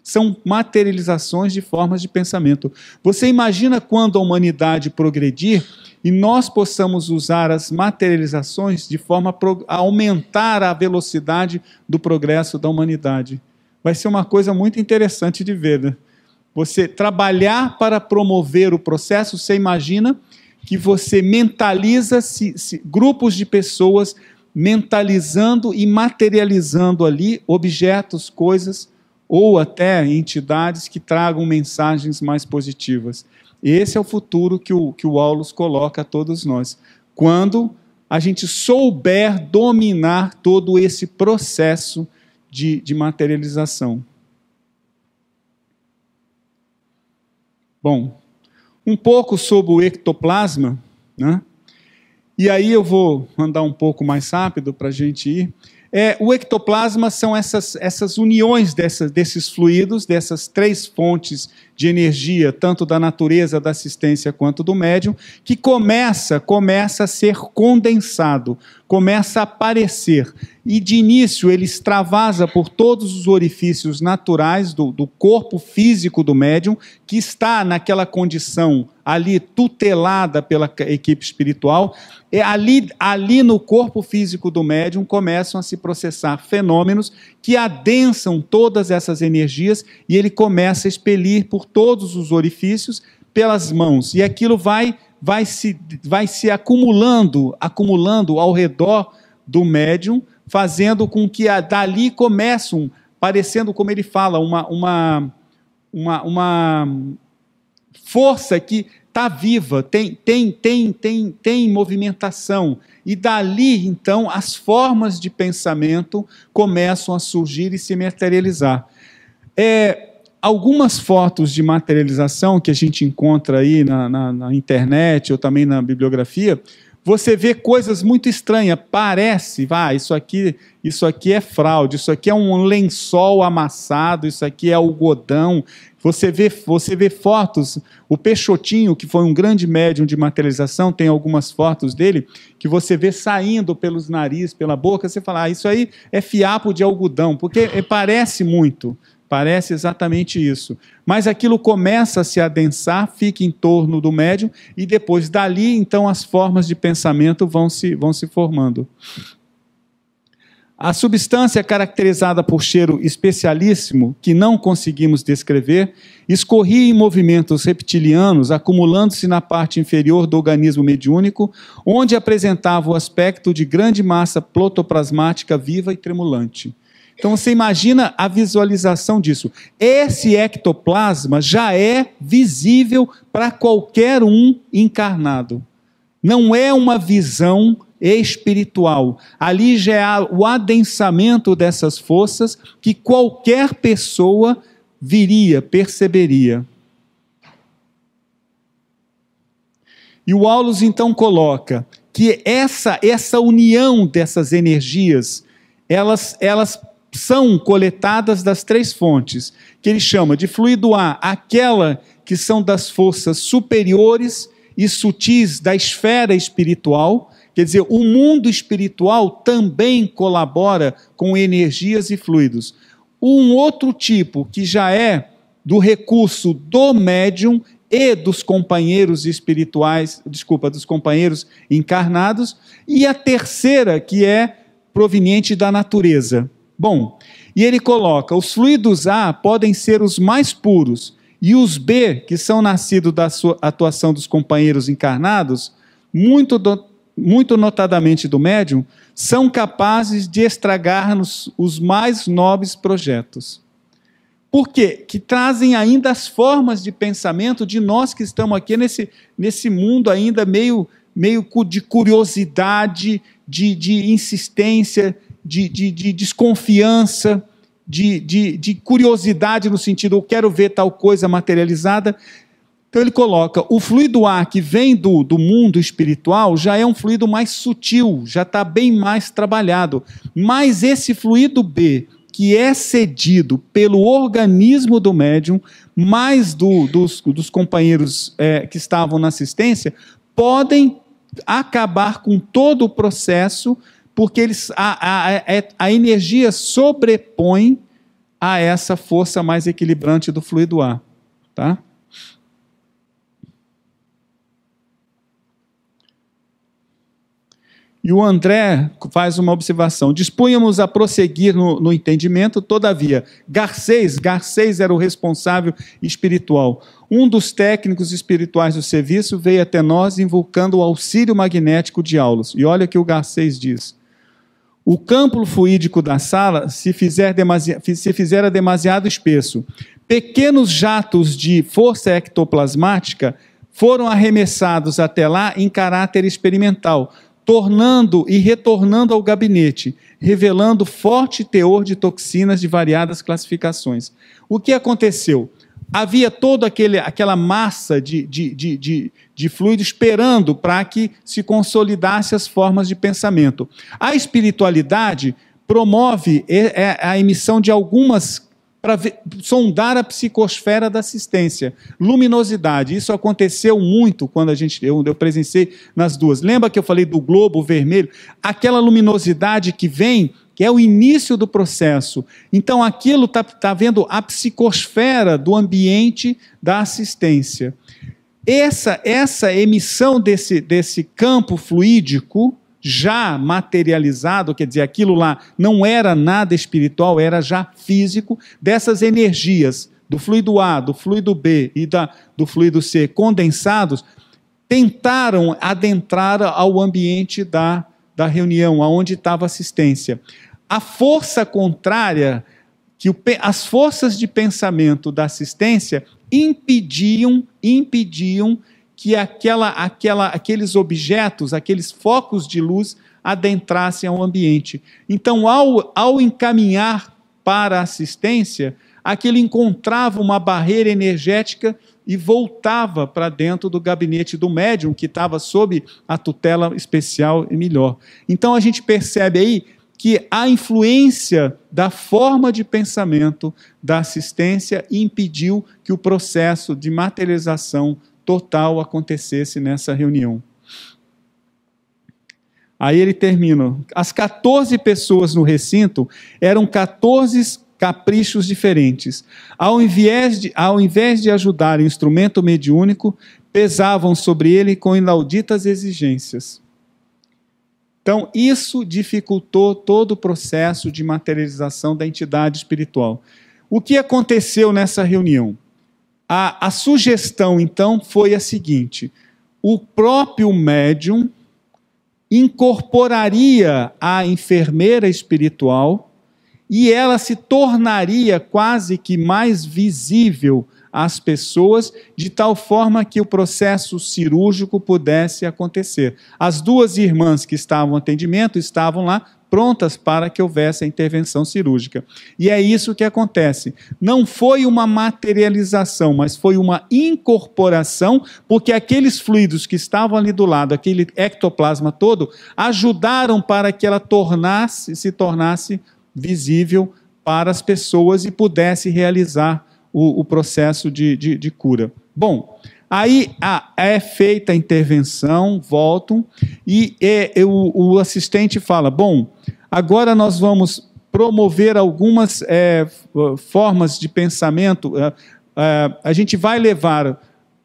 São materializações de formas de pensamento. Você imagina quando a humanidade progredir e nós possamos usar as materializações de forma a aumentar a velocidade do progresso da humanidade. Vai ser uma coisa muito interessante de ver, né? Você trabalhar para promover o processo, você imagina que você mentaliza grupos de pessoas mentalizando e materializando ali objetos, coisas, ou até entidades que tragam mensagens mais positivas. Esse é o futuro que o Aulus coloca a todos nós. Quando a gente souber dominar todo esse processo de materialização. Bom, um pouco sobre o ectoplasma, né? E aí eu vou andar um pouco mais rápido para a gente ir. O ectoplasma são essas uniões desses fluidos, dessas três fontes de energia, tanto da natureza, da assistência, quanto do médium, que começa a ser condensado, começa a aparecer. E de início ele extravasa por todos os orifícios naturais do corpo físico do médium, que está naquela condição ali tutelada pela equipe espiritual. Ali no corpo físico do médium começam a se processar fenômenos que adensam todas essas energias e ele começa a expelir por todos os orifícios pelas mãos. E aquilo vai se acumulando ao redor do médium, fazendo com que dali começam, parecendo, como ele fala, uma força que está viva, tem movimentação. E dali, então, as formas de pensamento começam a surgir e se materializar. Algumas fotos de materialização que a gente encontra aí na internet ou também na bibliografia, você vê coisas muito estranhas. Parece, isso aqui é fraude, isso aqui é um lençol amassado, isso aqui é algodão. Você vê fotos, o Peixotinho, que foi um grande médium de materialização, tem algumas fotos dele, que você vê saindo pelos narizes, pela boca, você fala, isso aí é fiapo de algodão, porque parece muito, parece exatamente isso. Mas aquilo começa a se adensar, fica em torno do médium, e depois dali, então, as formas de pensamento vão se formando. A substância caracterizada por cheiro especialíssimo, que não conseguimos descrever, escorria em movimentos reptilianos, acumulando-se na parte inferior do organismo mediúnico, onde apresentava o aspecto de grande massa protoplasmática viva e tremulante. Então você imagina a visualização disso. Esse ectoplasma já é visível para qualquer um encarnado. Não é uma visão espiritual. Ali já é o adensamento dessas forças que qualquer pessoa perceberia. E o Aulus então coloca que essa união dessas energias, elas são coletadas das três fontes, que ele chama de fluido A, aquela que são das forças superiores e sutis da esfera espiritual, Quer dizer, o mundo espiritual também colabora com energias e fluidos. Um outro tipo, que já é do recurso do médium e dos companheiros espirituais, dos companheiros encarnados, e a terceira, que é proveniente da natureza. Bom, e ele coloca, os fluidos A podem ser os mais puros, e os B, que são nascidos da sua atuação dos companheiros encarnados, muito notadamente do médium, são capazes de estragar-nos os mais nobres projetos. Por quê? Que trazem ainda as formas de pensamento de nós que estamos aqui nesse mundo ainda meio de curiosidade, de insistência, de desconfiança, de curiosidade no sentido, eu quero ver tal coisa materializada. Então ele coloca, o fluido A que vem do mundo espiritual já é um fluido mais sutil, já está bem mais trabalhado. Mas esse fluido B, que é cedido pelo organismo do médium, mais dos companheiros que estavam na assistência, podem acabar com todo o processo, porque a energia sobrepõe a essa força mais equilibrante do fluido A. Tá? E o André faz uma observação. Dispunhamos a prosseguir no entendimento, todavia, Garcês era o responsável espiritual. Um dos técnicos espirituais do serviço veio até nós invocando o auxílio magnético de Aulos. E olha o que o Garcês diz. O campo fluídico da sala se fizer demasiado espesso. Pequenos jatos de força ectoplasmática foram arremessados até lá em caráter experimental, tornando e retornando ao gabinete, revelando forte teor de toxinas de variadas classificações. O que aconteceu? Havia toda aquela massa de fluido esperando para que se consolidasse as formas de pensamento. A espiritualidade promove a emissão de algumas, para sondar a psicosfera da assistência. Luminosidade, isso aconteceu muito quando eu presenciei nas duas. Lembra que eu falei do globo vermelho? Aquela luminosidade que vem, que é o início do processo. Então, aquilo está vendo a psicosfera do ambiente da assistência. Essa emissão desse campo fluídico, já materializado, quer dizer, aquilo lá não era nada espiritual, era já físico, dessas energias do fluido A, do fluido B e do fluido C condensados, tentaram adentrar ao ambiente da reunião, aonde estava a assistência. A força contrária, as forças de pensamento da assistência impediam que aqueles objetos, aqueles focos de luz adentrassem ao ambiente. Então, ao encaminhar para a assistência, aquilo encontrava uma barreira energética e voltava para dentro do gabinete do médium, que estava sob a tutela especial e melhor. Então, a gente percebe aí que a influência da forma de pensamento da assistência impediu que o processo de materialização total acontecesse nessa reunião. Aí ele termina. As 14 pessoas no recinto eram 14 caprichos diferentes. Ao invés de ajudar o instrumento mediúnico, pesavam sobre ele com inauditas exigências. Então, isso dificultou todo o processo de materialização da entidade espiritual. O que aconteceu nessa reunião? A sugestão, então, foi a seguinte: o próprio médium incorporaria a enfermeira espiritual e ela se tornaria quase que mais visível às pessoas, de tal forma que o processo cirúrgico pudesse acontecer. As duas irmãs que estavam no atendimento estavam lá prontas para que houvesse a intervenção cirúrgica. E é isso que acontece. Não foi uma materialização, mas foi uma incorporação, porque aqueles fluidos que estavam ali do lado, aquele ectoplasma todo, ajudaram para que ela se tornasse visível para as pessoas e pudesse realizar o processo de cura. Bom, Aí é feita a intervenção, voltam, e o assistente fala, bom, agora nós vamos promover algumas formas de pensamento, a gente vai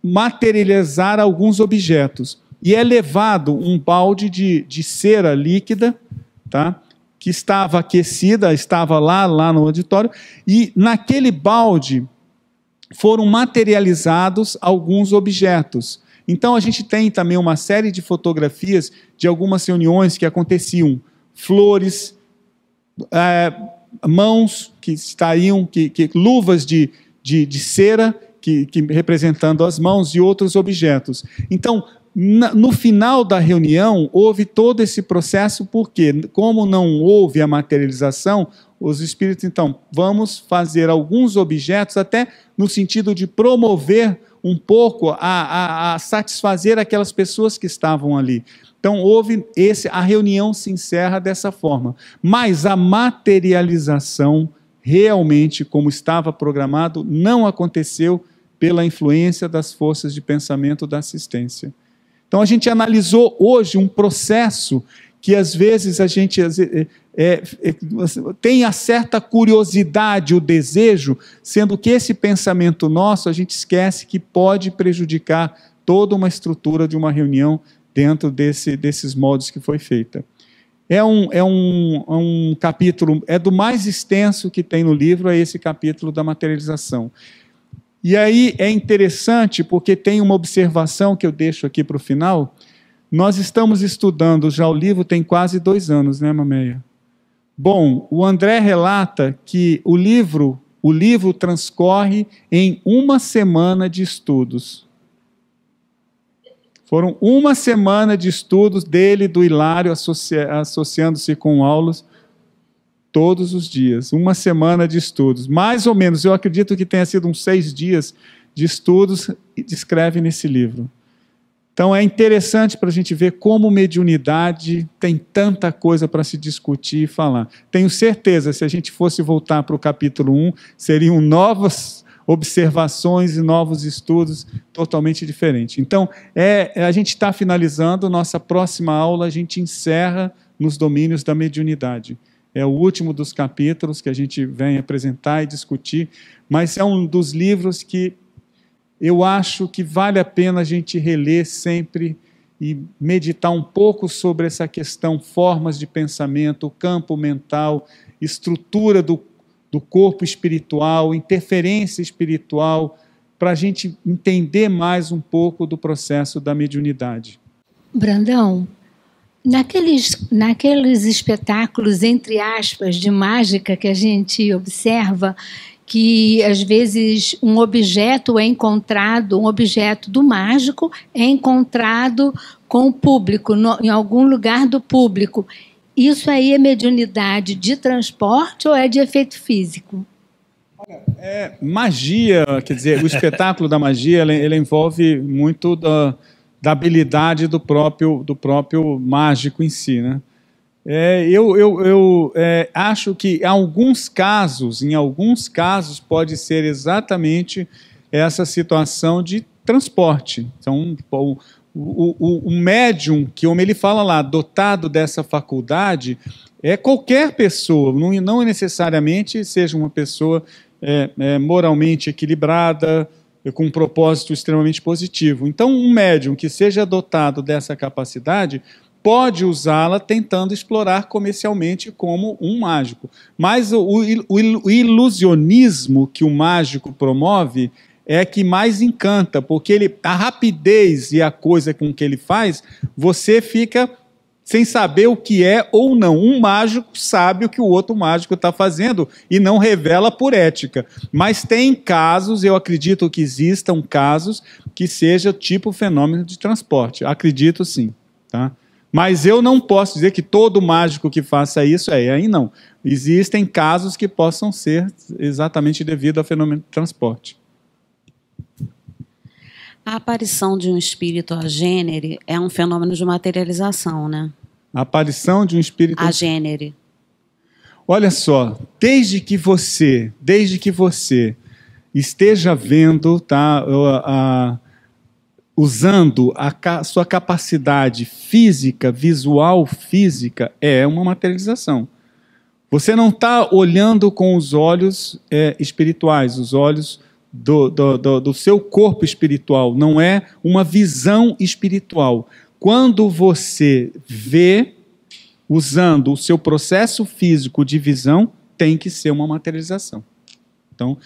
materializar alguns objetos. E é levado um balde de cera líquida, tá? Que estava aquecida, estava lá no auditório, e naquele balde foram materializados alguns objetos. Então a gente tem também uma série de fotografias de algumas reuniões que aconteciam, flores, mãos que estariam, luvas de cera, que representando as mãos, e outros objetos. Então, no final da reunião, houve todo esse processo, porque, como não houve a materialização, os espíritos, então, vamos fazer alguns objetos, até no sentido de promover um pouco, a satisfazer aquelas pessoas que estavam ali. Então, a reunião se encerra dessa forma. Mas a materialização, realmente, como estava programado, não aconteceu pela influência das forças de pensamento da assistência. Então, a gente analisou hoje um processo que, às vezes, a gente tem a certa curiosidade, o desejo, sendo que esse pensamento nosso, a gente esquece que pode prejudicar toda uma estrutura de uma reunião dentro desses moldes que foi feita. É um capítulo, do mais extenso que tem no livro, é esse capítulo da materialização. E aí é interessante, porque tem uma observação que eu deixo aqui para o final. Nós estamos estudando, já o livro tem quase 2 anos, né, Mameia? Bom, o André relata que o livro transcorre em 1 semana de estudos. Foram 1 semana de estudos dele, do Hilário, associando-se com Aulos, todos os dias. 1 semana de estudos. Mais ou menos, eu acredito que tenha sido uns 6 dias de estudos, e descreve nesse livro. Então é interessante para a gente ver como mediunidade tem tanta coisa para se discutir e falar. Tenho certeza, se a gente fosse voltar para o capítulo 1, seriam novas observações e novos estudos totalmente diferentes. Então, a gente está finalizando, nossa próxima aula a gente encerra nos domínios da mediunidade. É o último dos capítulos que a gente vem apresentar e discutir, mas é um dos livros que eu acho que vale a pena a gente reler sempre e meditar um pouco sobre essa questão, formas de pensamento, campo mental, estrutura do corpo espiritual, interferência espiritual, para a gente entender mais um pouco do processo da mediunidade. Brandão, naqueles espetáculos, entre aspas, de mágica que a gente observa, que às vezes um objeto do mágico é encontrado com o público, em algum lugar do público. Isso aí é mediunidade de transporte ou é de efeito físico? Magia, quer dizer, o espetáculo da magia, ele envolve muito da habilidade do próprio mágico em si, né? Eu acho que em alguns casos pode ser exatamente essa situação de transporte. Então, o médium, que como ele fala lá, dotado dessa faculdade, é qualquer pessoa, não necessariamente seja uma pessoa moralmente equilibrada, com um propósito extremamente positivo. Então, um médium que seja dotado dessa capacidade pode usá-la tentando explorar comercialmente como um mágico. Mas o ilusionismo que o mágico promove é que mais encanta, porque a rapidez e a coisa com que ele faz, você fica sem saber o que é ou não. Um mágico sabe o que o outro mágico está fazendo e não revela por ética. Mas tem casos, eu acredito que existam casos, que seja tipo fenômeno de transporte. Acredito sim, tá? Mas eu não posso dizer que todo mágico que faça isso aí não. Existem casos que possam ser exatamente devido ao fenômeno de transporte. A aparição de um espírito agênere é um fenômeno de materialização, né? A aparição de um espírito agênere. Olha só, desde que você esteja vendo, tá, usando sua capacidade física, visual física, é uma materialização. Você não está olhando com os olhos espirituais, os olhos do seu corpo espiritual, não é uma visão espiritual. Quando você vê, usando o seu processo físico de visão, tem que ser uma materialização. Então,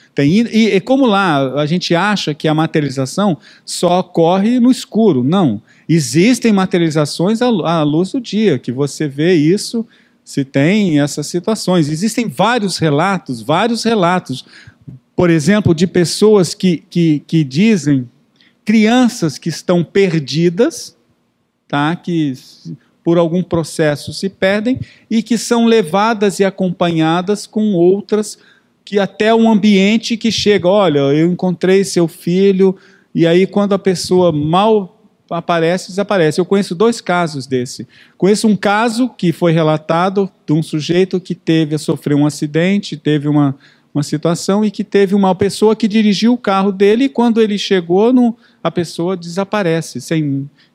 e como lá a gente acha que a materialização só ocorre no escuro. Não. Existem materializações à luz do dia, que você vê isso, se tem essas situações. Existem vários relatos, por exemplo, de pessoas que dizem, crianças que estão perdidas, tá? Que por algum processo se perdem, e que são levadas e acompanhadas com outras, que até um ambiente que chega, olha, eu encontrei seu filho, e aí quando a pessoa mal aparece, desaparece. Eu conheço 2 casos desse. Conheço um caso que foi relatado de um sujeito que sofreu um acidente, teve uma situação, e que teve uma pessoa que dirigiu o carro dele, e quando ele chegou, a pessoa desaparece.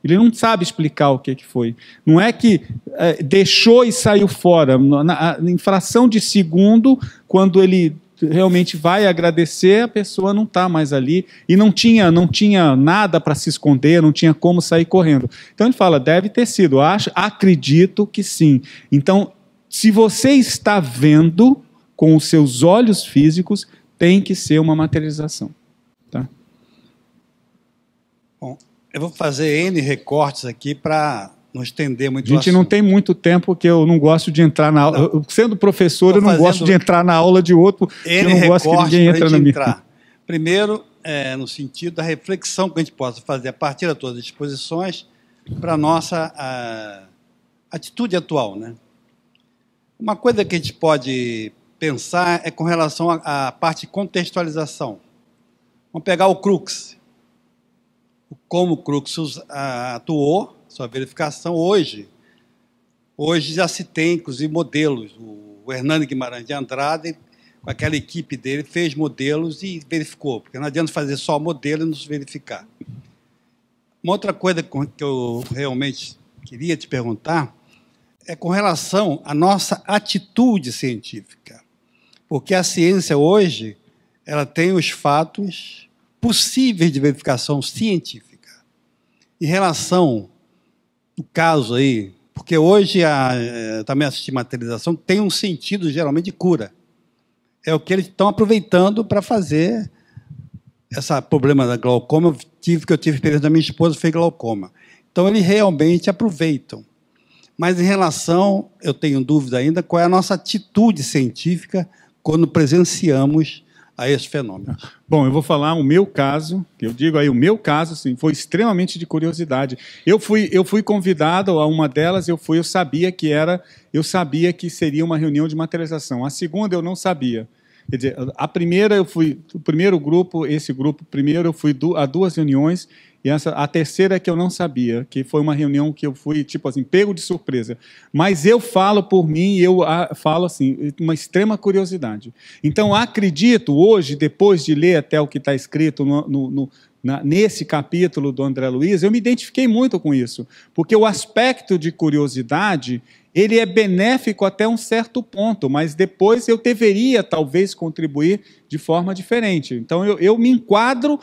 Ele não sabe explicar o que foi. Não é que deixou e saiu fora. Em fração de segundo, quando ele realmente vai agradecer, a pessoa não está mais ali, e não tinha nada para se esconder, não tinha como sair correndo. Então ele fala, deve ter sido, acredito que sim. Então, se você está vendo com os seus olhos físicos, tem que ser uma materialização. Tá? Bom, eu vou fazer N recortes aqui para não estender muito a gente não tem muito tempo, porque eu não gosto de entrar na aula. Sendo professor, eu não gosto de entrar na aula de outro, porque eu não gosto que ninguém entre na minha. Primeiro, no sentido da reflexão que a gente possa fazer a partir de todas as exposições para a nossa atitude atual, né? Uma coisa que a gente pode pensar é com relação à parte de contextualização. Vamos pegar o Crux. Como o Crux atuou, sua verificação hoje. Hoje já se tem, inclusive, modelos. O Hernani Guimarães de Andrade, com aquela equipe dele, fez modelos e verificou, porque não adianta fazer só modelo e não se verificar. Uma outra coisa que eu realmente queria te perguntar é com relação à nossa atitude científica. Porque a ciência hoje, ela tem os fatos possíveis de verificação científica. Em relação ao caso aí, porque hoje também a sistematização tem um sentido geralmente de cura. É o que eles estão aproveitando para fazer esse problema da glaucoma. Eu tive experiência da minha esposa, foi glaucoma. Então, eles realmente aproveitam. Mas, em relação, eu tenho dúvida ainda, qual é a nossa atitude científica quando presenciamos a esse fenômeno. Bom, eu vou falar o meu caso, que eu digo aí, o meu caso, assim, foi extremamente de curiosidade. Eu fui convidado a uma delas, eu sabia que seria uma reunião de materialização. A segunda eu não sabia. Quer dizer, a primeira eu fui, o primeiro grupo, primeiro eu fui a 2 reuniões, e a terceira que eu não sabia, que foi uma reunião que eu fui, tipo assim, pego de surpresa. Mas eu falo por mim, eu falo assim, uma extrema curiosidade. Então, acredito hoje, depois de ler até o que está escrito nesse capítulo do André Luiz, eu me identifiquei muito com isso, porque o aspecto de curiosidade, ele é benéfico até um certo ponto, mas depois eu deveria, talvez, contribuir de forma diferente. Então, eu me enquadro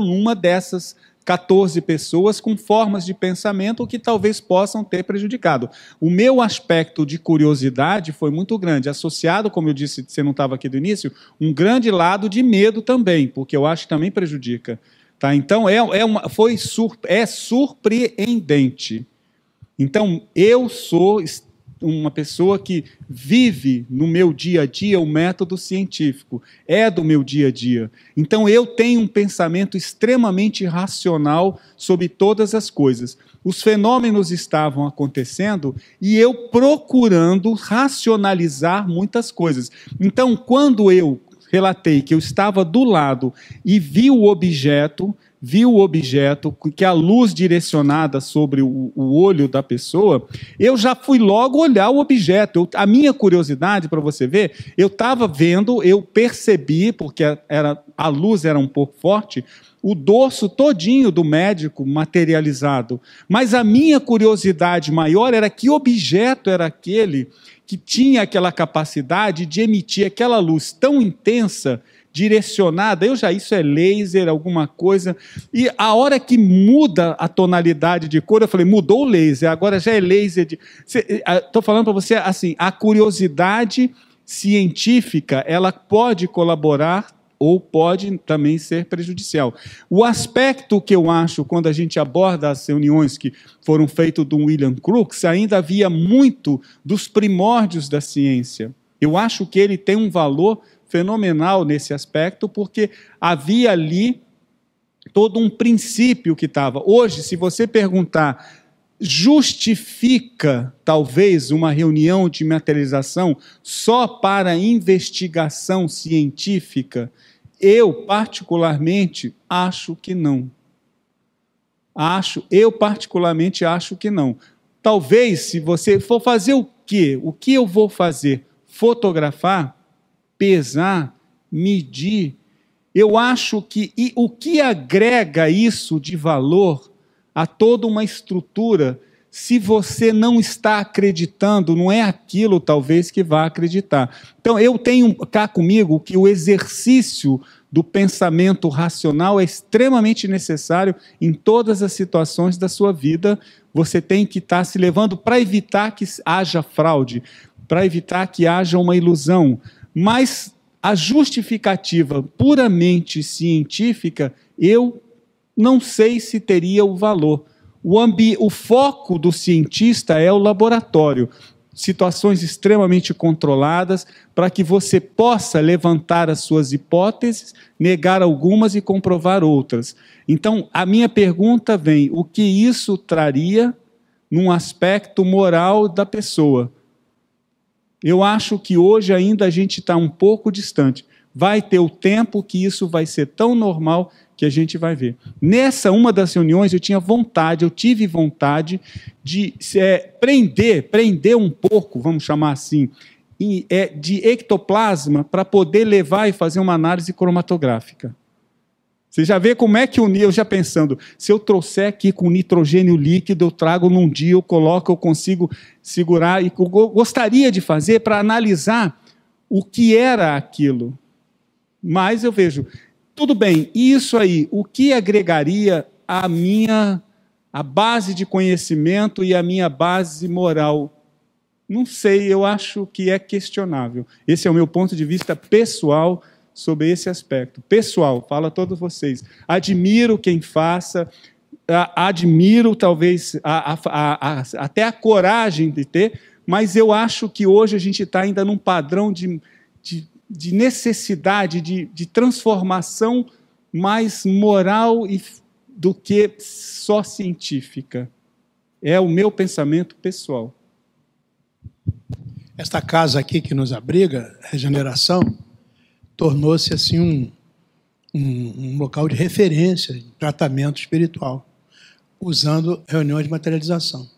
numa dessas 14 pessoas com formas de pensamento que talvez possam ter prejudicado. O meu aspecto de curiosidade foi muito grande, associado, como eu disse, você não estava aqui do início, um grande lado de medo também, porque eu acho que também prejudica. Tá? Então, é surpreendente. Então, eu sou uma pessoa que vive no meu dia a dia o método científico, é do meu dia a dia. Então, eu tenho um pensamento extremamente racional sobre todas as coisas. Os fenômenos estavam acontecendo e eu procurando racionalizar muitas coisas. Então, quando eu relatei que eu estava do lado e vi o objeto, vi o objeto, que a luz direcionada sobre o olho da pessoa, eu já fui logo olhar o objeto. A minha curiosidade, para você ver, eu estava vendo, eu percebi, porque a luz era um pouco forte, o dorso todinho do médico materializado. Mas a minha curiosidade maior era que objeto era aquele que tinha aquela capacidade de emitir aquela luz tão intensa, direcionada, isso é laser, alguma coisa, e a hora que muda a tonalidade de cor, eu falei, mudou o laser, agora já é laser. Estou falando para você, assim, a curiosidade científica, ela pode colaborar ou pode também ser prejudicial. O aspecto que eu acho, quando a gente aborda as reuniões que foram feitas do William Crookes, ainda havia muito dos primórdios da ciência. Eu acho que ele tem um valor fenomenal nesse aspecto, porque havia ali todo um princípio que estava. Hoje, se você perguntar, justifica talvez uma reunião de materialização só para investigação científica? Eu, particularmente, acho que não. Eu, particularmente, acho que não. Talvez, se você for fazer o quê? O que eu vou fazer? Fotografar? Pesar? Medir? Eu acho que o que agrega isso de valor a toda uma estrutura, se você não está acreditando, não é aquilo talvez que vá acreditar. Então, eu tenho cá comigo que o exercício do pensamento racional é extremamente necessário em todas as situações da sua vida. Você tem que estar se levando para evitar que haja fraude, para evitar que haja uma ilusão. Mas a justificativa puramente científica, eu não sei se teria o valor. O foco do cientista é o laboratório. Situações extremamente controladas para que você possa levantar as suas hipóteses, negar algumas e comprovar outras. Então, a minha pergunta vem, o que isso traria num aspecto moral da pessoa? Eu acho que hoje ainda a gente está um pouco distante. Vai ter o tempo que isso vai ser tão normal que a gente vai ver. Nessa, uma das reuniões, eu tive vontade de prender um pouco, vamos chamar assim, de ectoplasma para poder levar e fazer uma análise cromatográfica. Você já vê como é que eu já pensando, se eu trouxer aqui com nitrogênio líquido, eu trago num dia, eu coloco, eu consigo segurar, e eu gostaria de fazer para analisar o que era aquilo. Mas eu vejo, tudo bem, isso aí, o que agregaria a base de conhecimento e a minha base moral? Não sei, eu acho que é questionável. Esse é o meu ponto de vista pessoal sobre esse aspecto. Pessoal, falo a todos vocês, admiro quem faça, admiro talvez até a coragem de ter, mas eu acho que hoje a gente está ainda num padrão de necessidade, de transformação mais moral do que só científica. É o meu pensamento pessoal. Esta casa aqui que nos abriga, Regeneração, tornou-se assim um local de referência de tratamento espiritual, usando reuniões de materialização.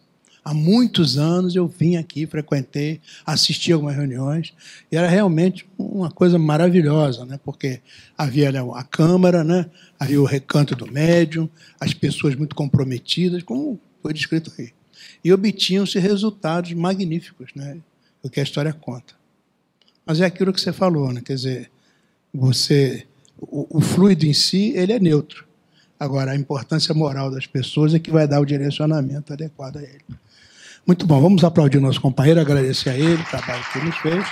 Há muitos anos eu vim aqui, frequentei, assisti algumas reuniões, e era realmente uma coisa maravilhosa, né? Porque havia a câmara, né? Havia o recanto do médium, as pessoas muito comprometidas, como foi descrito aí. E obtinham-se resultados magníficos, né? O que a história conta. Mas é aquilo que você falou, né? Quer dizer, o fluido em si, ele é neutro. Agora, a importância moral das pessoas é que vai dar o direcionamento adequado a ele. Muito bom, vamos aplaudir o nosso companheiro, agradecer a ele o trabalho que ele nos fez.